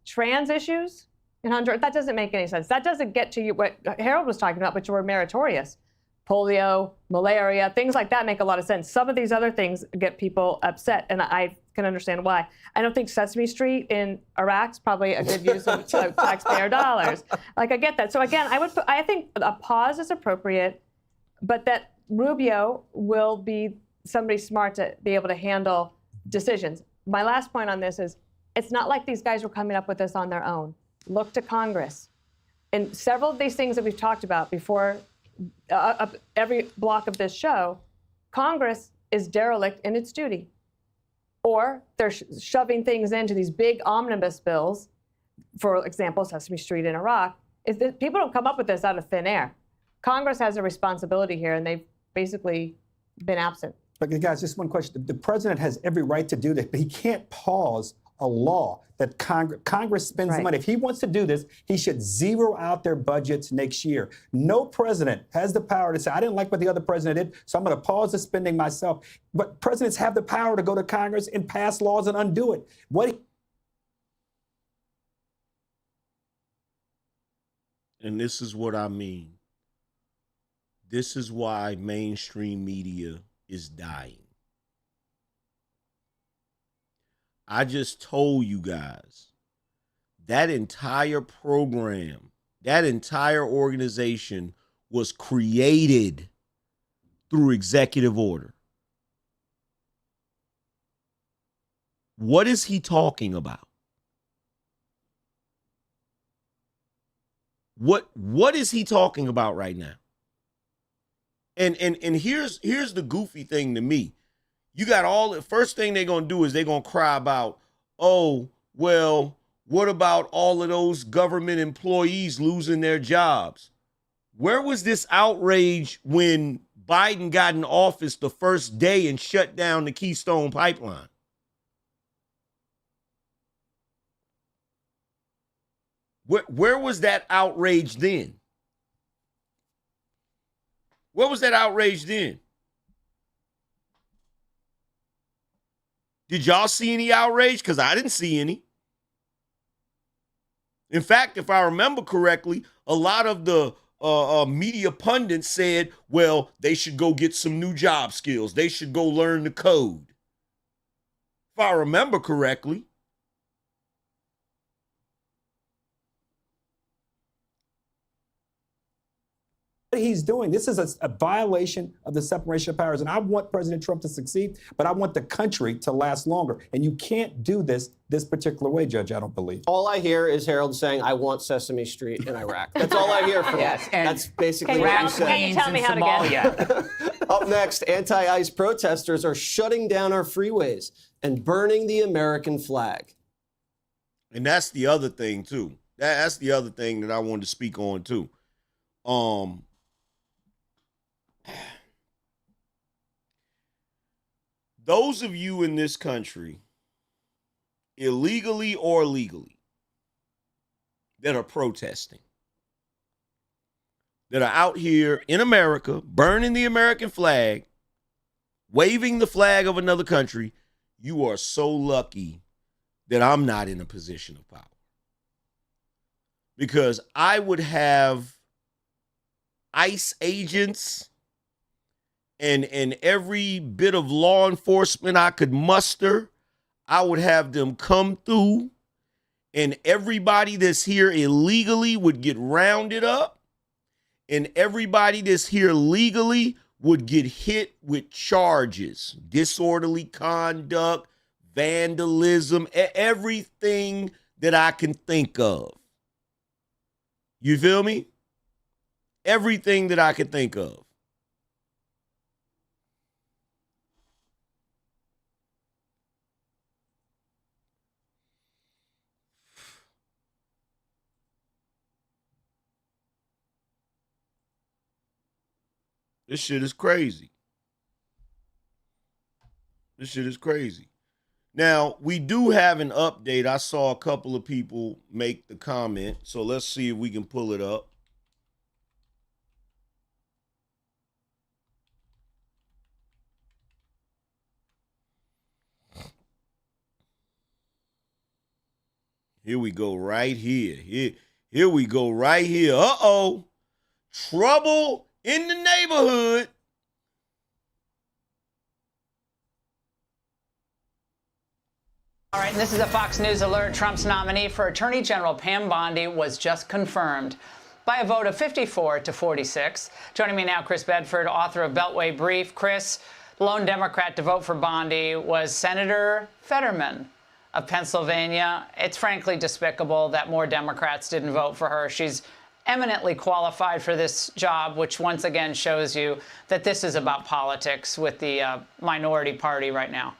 trans issues in Honduras. That doesn't make any sense. That doesn't get to you what Harold was talking about, which were meritorious. Polio, malaria, things like that make a lot of sense. Some of these other things get people upset, and I can understand why. I don't think Sesame Street in Iraq's probably a good use of taxpayer dollars. Like, I get that. So again, I think a pause is appropriate, but that Rubio will be somebody smart to be able to handle decisions. My last point on this is, it's not like these guys were coming up with this on their own. Look to Congress. And several of these things that we've talked about before, every block of this show, Congress is derelict in its duty. Or they're shoving things into these big omnibus bills, for example, Sesame Street in Iraq. People don't come up with this out of thin air. Congress has a responsibility here, and they've basically been absent. But guys, just one question. The president has every right to do this, but he can't pause a law that Congress spends the money. If he wants to do this, he should zero out their budgets next year. No president has the power to say, I didn't like what the other president did, so I'm going to pause the spending myself. But presidents have the power to go to Congress and pass laws and undo it. And this is what I mean. This is why mainstream media is dying. I just told you guys that entire program, that entire organization was created through executive order. What is he talking about? What is he talking about right now? And here's the goofy thing to me. You got all the first thing they're going to do is they're going to cry about, oh, well, what about all of those government employees losing their jobs? Where was this outrage when Biden got in office the first day and shut down the Keystone Pipeline? Where was that outrage then? Where was that outrage then? Did y'all see any outrage? Because I didn't see any. In fact, if I remember correctly, a lot of the media pundits said, well, they should go get some new job skills. They should go learn the code. If I remember correctly. He's doing. This is a violation of the separation of powers. And I want President Trump to succeed, but I want the country to last longer. And you can't do this particular way, Judge, I don't believe. All I hear is Harold saying, I want Sesame Street in Iraq. That's all I hear from him. That's basically what he said. Can you tell me how to get? Up next, anti-ICE protesters are shutting down our freeways and burning the American flag. And that's the other thing, too. That's the other thing that I wanted to speak on, too. Those of you in this country, illegally or legally, that are protesting, that are out here in America, burning the American flag, waving the flag of another country, you are so lucky that I'm not in a position of power. Because I would have ICE agents and every bit of law enforcement I could muster, I would have them come through, and everybody that's here illegally would get rounded up, and everybody that's here legally would get hit with charges, disorderly conduct, vandalism, everything that I can think of. You feel me? Everything that I could think of. This shit is crazy. This shit is crazy. Now, we do have an update. I saw a couple of people make the comment, so let's see if we can pull it up. Here we go right here. Here we go right here. Uh-oh. Trouble in the neighborhood. All right, and this is a Fox News alert. Trump's nominee for Attorney General Pam Bondi was just confirmed. by a vote of 54 to 46. Joining me now, Chris Bedford, author of Beltway Brief. Chris, the lone Democrat to vote for Bondi was Senator Fetterman of Pennsylvania. It's frankly despicable that more Democrats didn't vote for her. She's eminently qualified for this job, which once again shows you that this is about politics with the minority party right now.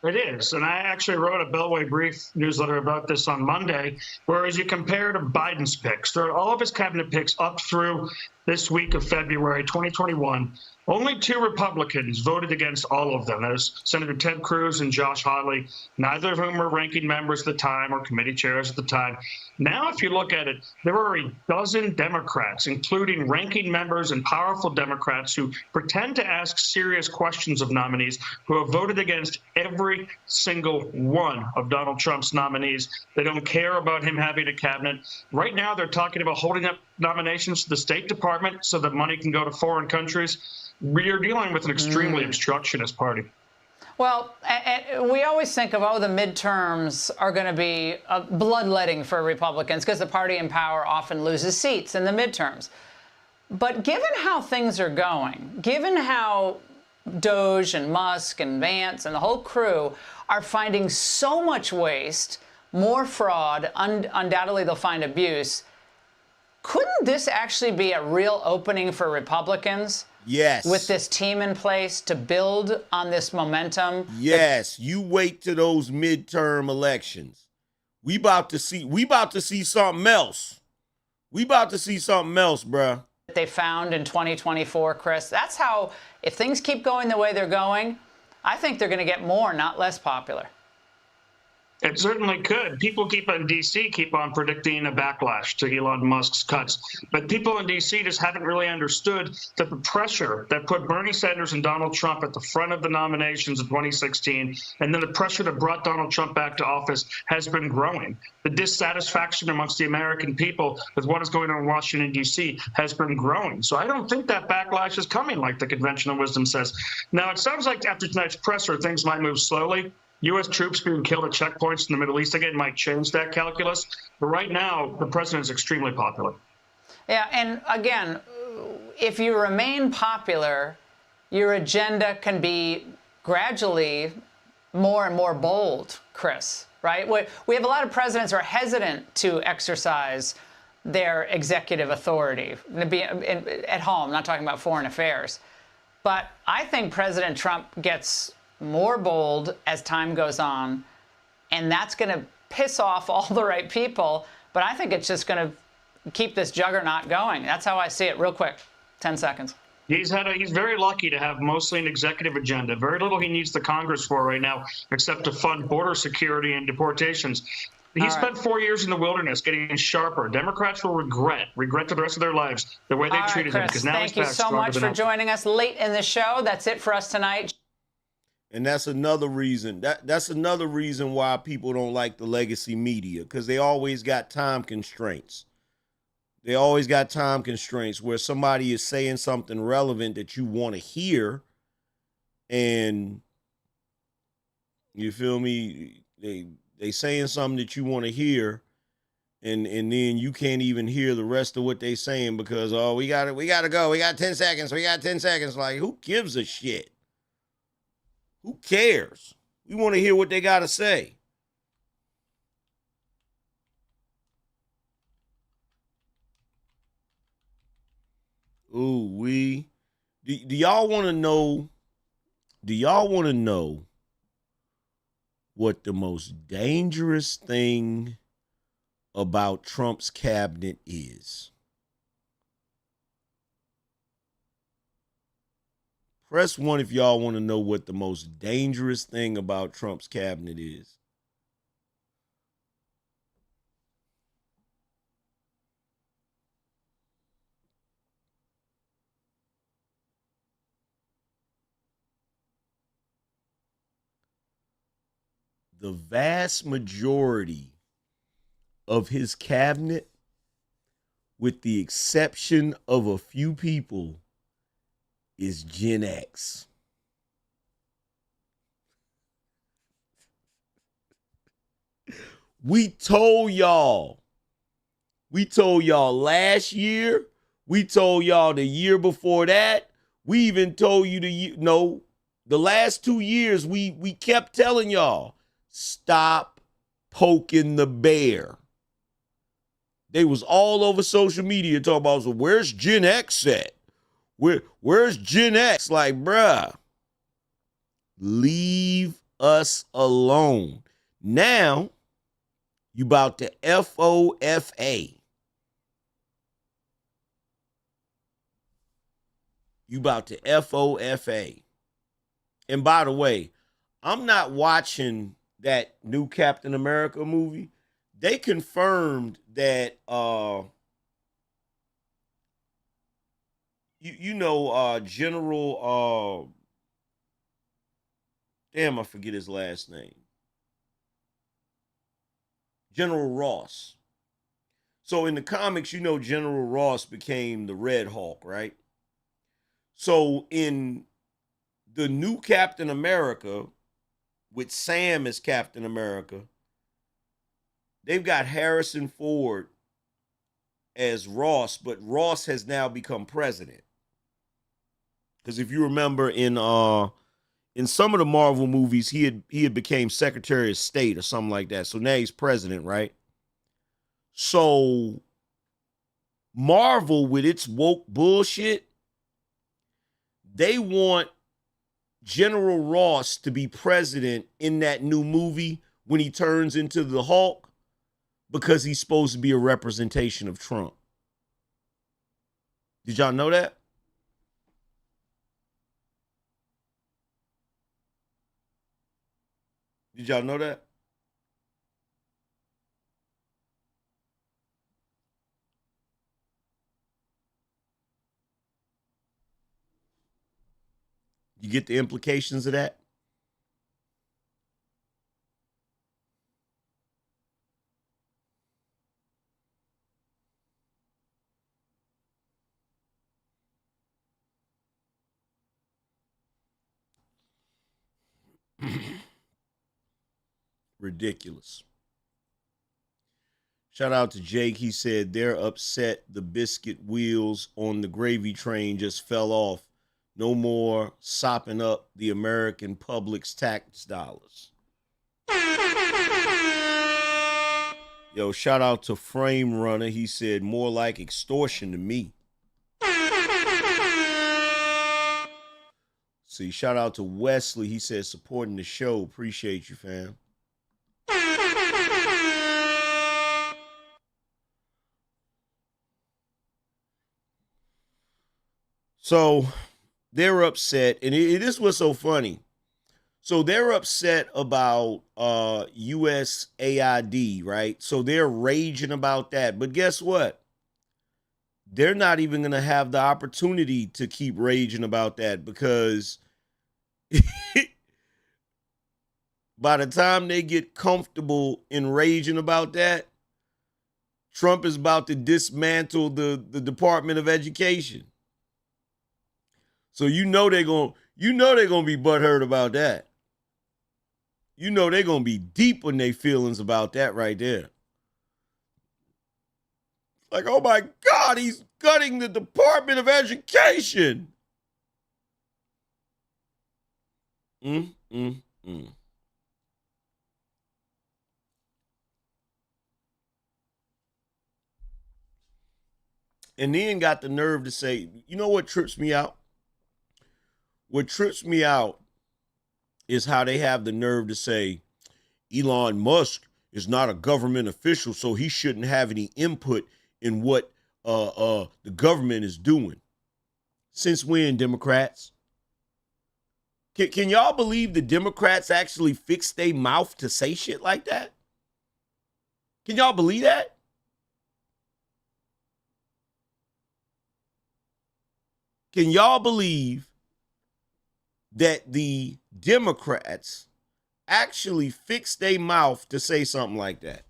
It is. And I actually wrote a Beltway Brief newsletter about this on Monday, whereas you compare to Biden's picks. There are all of his cabinet picks up through this week of February 2021. Only 2 Republicans voted against all of them. That is Senator Ted Cruz and Josh Hawley, neither of whom were ranking members at the time or committee chairs at the time. Now, if you look at it, there are a dozen Democrats, including ranking members and powerful Democrats who pretend to ask serious questions of nominees, who have voted against every single one of Donald Trump's nominees. They don't care about him having a cabinet. Right now, they're talking about holding up nominations to the State Department so that money can go to foreign countries. We are dealing with an extremely obstructionist party. Well, we always think of, oh, the midterms are going to be bloodletting for Republicans because the party in power often loses seats in the midterms. But given how things are going, given how Doge and Musk and Vance and the whole crew are finding so much waste, more fraud, undoubtedly they'll find abuse, couldn't this actually be a real opening for Republicans? Yes. With this team in place to build on this momentum? Yes. You wait to those midterm elections. We about to see something else. We about to see something else, bruh. They found in 2024, Chris. That's how, if things keep going the way they're going, I think they're going to get more, not less popular. It certainly could. People in D.C. keep on predicting a backlash to Elon Musk's cuts. But people in D.C. just haven't really understood that the pressure that put Bernie Sanders and Donald Trump at the front of the nominations in 2016, and then the pressure that brought Donald Trump back to office has been growing. The dissatisfaction amongst the American people with what is going on in Washington, D.C. has been growing. So I don't think that backlash is coming like the conventional wisdom says. Now, it sounds like after tonight's presser, things might move slowly. U.S. troops being killed at checkpoints in the Middle East again might change that calculus. But right now, the president is extremely popular. Yeah, and again, if you remain popular, your agenda can be gradually more and more bold, Chris, right? We have a lot of presidents who are hesitant to exercise their executive authority at home, I'm not talking about foreign affairs. But I think President Trump gets more bold as time goes on, and that's going to piss off all the right people. But I think it's just going to keep this juggernaut going. That's how I see it. Real quick, 10 seconds. He's very lucky to have mostly an executive agenda. Very little he needs the Congress for right now, except to fund border security and deportations. He spent 4 years in the wilderness getting sharper. Democrats will regret for the rest of their lives the way they treated him, because now he's back. Thank you so much for joining us late in the show. That's it for us tonight. And that's another reason. That's another reason why people don't like the legacy media, because they always got time constraints. They always got time constraints where somebody is saying something relevant that you want to hear, and you feel me? They saying something that you want to hear, and then you can't even hear the rest of what they saying because we gotta go. We got 10 seconds. We got 10 seconds. Like, who gives a shit? Who cares? We want to hear what they got to say. Ooh, do y'all want to know? Do y'all want to know what the most dangerous thing about Trump's cabinet is? Press 1 if y'all want to know what the most dangerous thing about Trump's cabinet is. The vast majority of his cabinet, with the exception of a few people, is Gen X. We told y'all We told y'all last year. We told y'all the year before that. We even told you the last 2 years, we kept telling y'all, stop poking the bear. They was all over social media talking about, so where's Gen X at? Where's Gen X? Like, bruh, leave us alone. Now, you about to FOFA. You about to FOFA. And by the way, I'm not watching that new Captain America movie. They confirmed that General damn, I forget his last name. General Ross. So in the comics, General Ross became the Red Hulk, right? So in the new Captain America, with Sam as Captain America, they've got Harrison Ford as Ross, but Ross has now become president. Because if you remember in some of the Marvel movies, he had became Secretary of State or something like that. So now he's president, right? So Marvel, with its woke bullshit, they want General Ross to be president in that new movie when he turns into the Hulk, because he's supposed to be a representation of Trump. Did y'all know that? Did y'all know that? You get the implications of that? Ridiculous. Shout out to Jake. He said they're upset the biscuit wheels on the gravy train just fell off. No more sopping up the American public's tax dollars. Yo, shout out to Frame Runner. He said more like extortion to me. See, shout out to Wesley. He said supporting the show. Appreciate you, fam. So they're upset, and this was so funny. So they're upset about USAID, right? So they're raging about that. But guess what? They're not even going to have the opportunity to keep raging about that, because by the time they get comfortable in raging about that, Trump is about to dismantle the Department of Education. So they're gonna be butthurt about that. They're gonna be deep in their feelings about that right there. Like, oh my God, he's gutting the Department of Education. And then got the nerve to say, you know what trips me out? What trips me out is how they have the nerve to say Elon Musk is not a government official, so he shouldn't have any input in what the government is doing. Since when, Democrats? Can y'all believe the Democrats actually fixed their mouth to say shit like that? Can y'all believe that? Can y'all believe that the Democrats actually fixed their mouth to say something like that?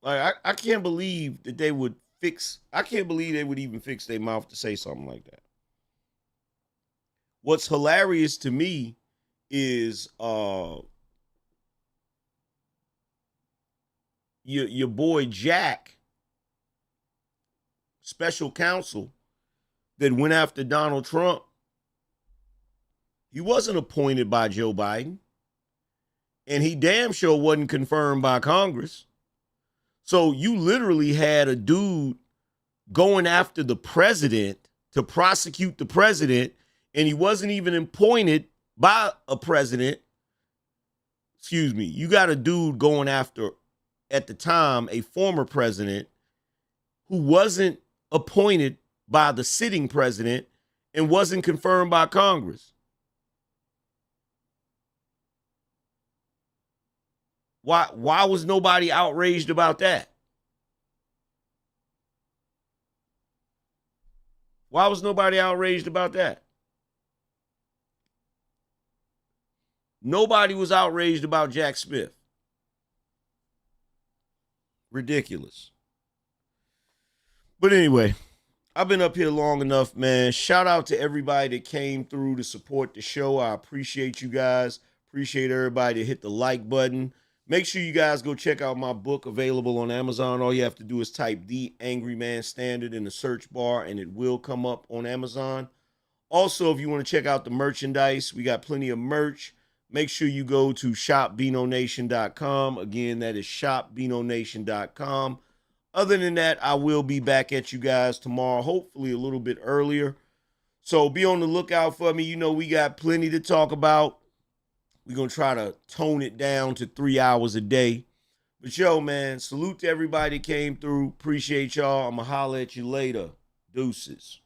Like I can't believe that they would fix. I can't believe they would even fix their mouth to say something like that. What's hilarious to me is your boy Jack, special counsel that went after Donald Trump. He wasn't appointed by Joe Biden, and he damn sure wasn't confirmed by Congress. So you literally had a dude going after the president to prosecute the president, and he wasn't even appointed by a president. Excuse me. You got a dude going after, at the time, a former president who wasn't appointed by the sitting president and wasn't confirmed by Congress. Why was nobody outraged about that? Why was nobody outraged about that? Nobody was outraged about Jack Smith. Ridiculous. But anyway, I've been up here long enough, man. Shout out to everybody that came through to support the show. I appreciate you guys. Appreciate everybody that hit the like button. Make sure you guys go check out my book, available on Amazon. All you have to do is type The Angryman Standard in the search bar, and it will come up on Amazon. Also, if you want to check out the merchandise, we got plenty of merch. Make sure you go to shopBinoNation.com. Again, that is shopBinoNation.com. Other than that, I will be back at you guys tomorrow, hopefully a little bit earlier. So be on the lookout for me. You know, we got plenty to talk about. We're going to try to tone it down to 3 hours a day. But yo, man, salute to everybody that came through. Appreciate y'all. I'm going to holler at you later. Deuces.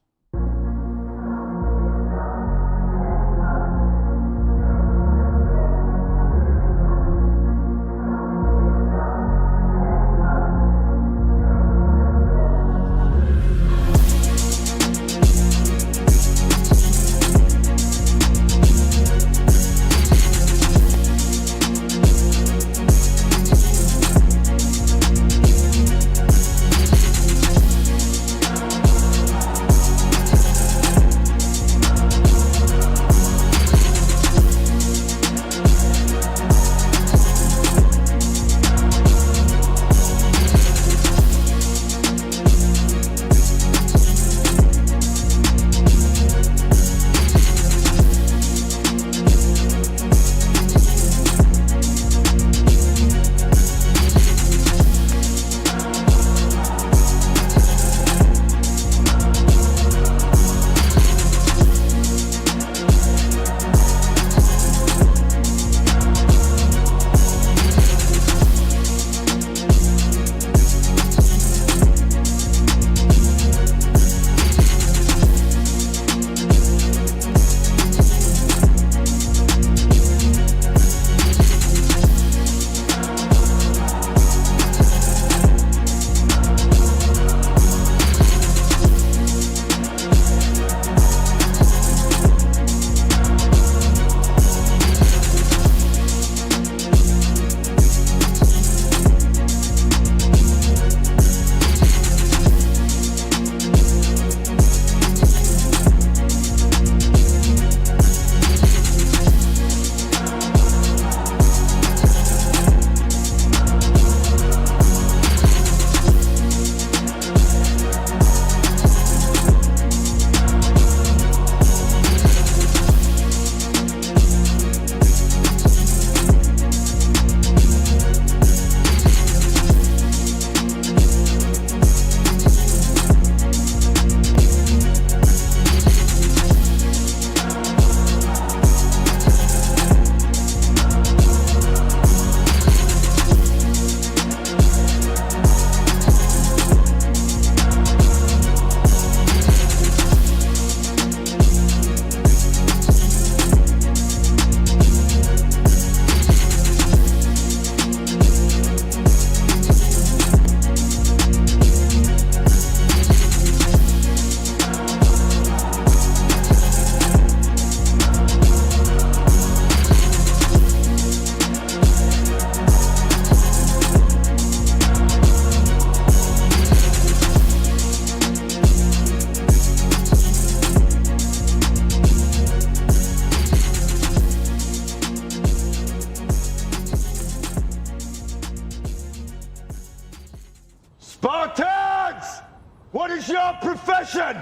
Spartans! What is your profession?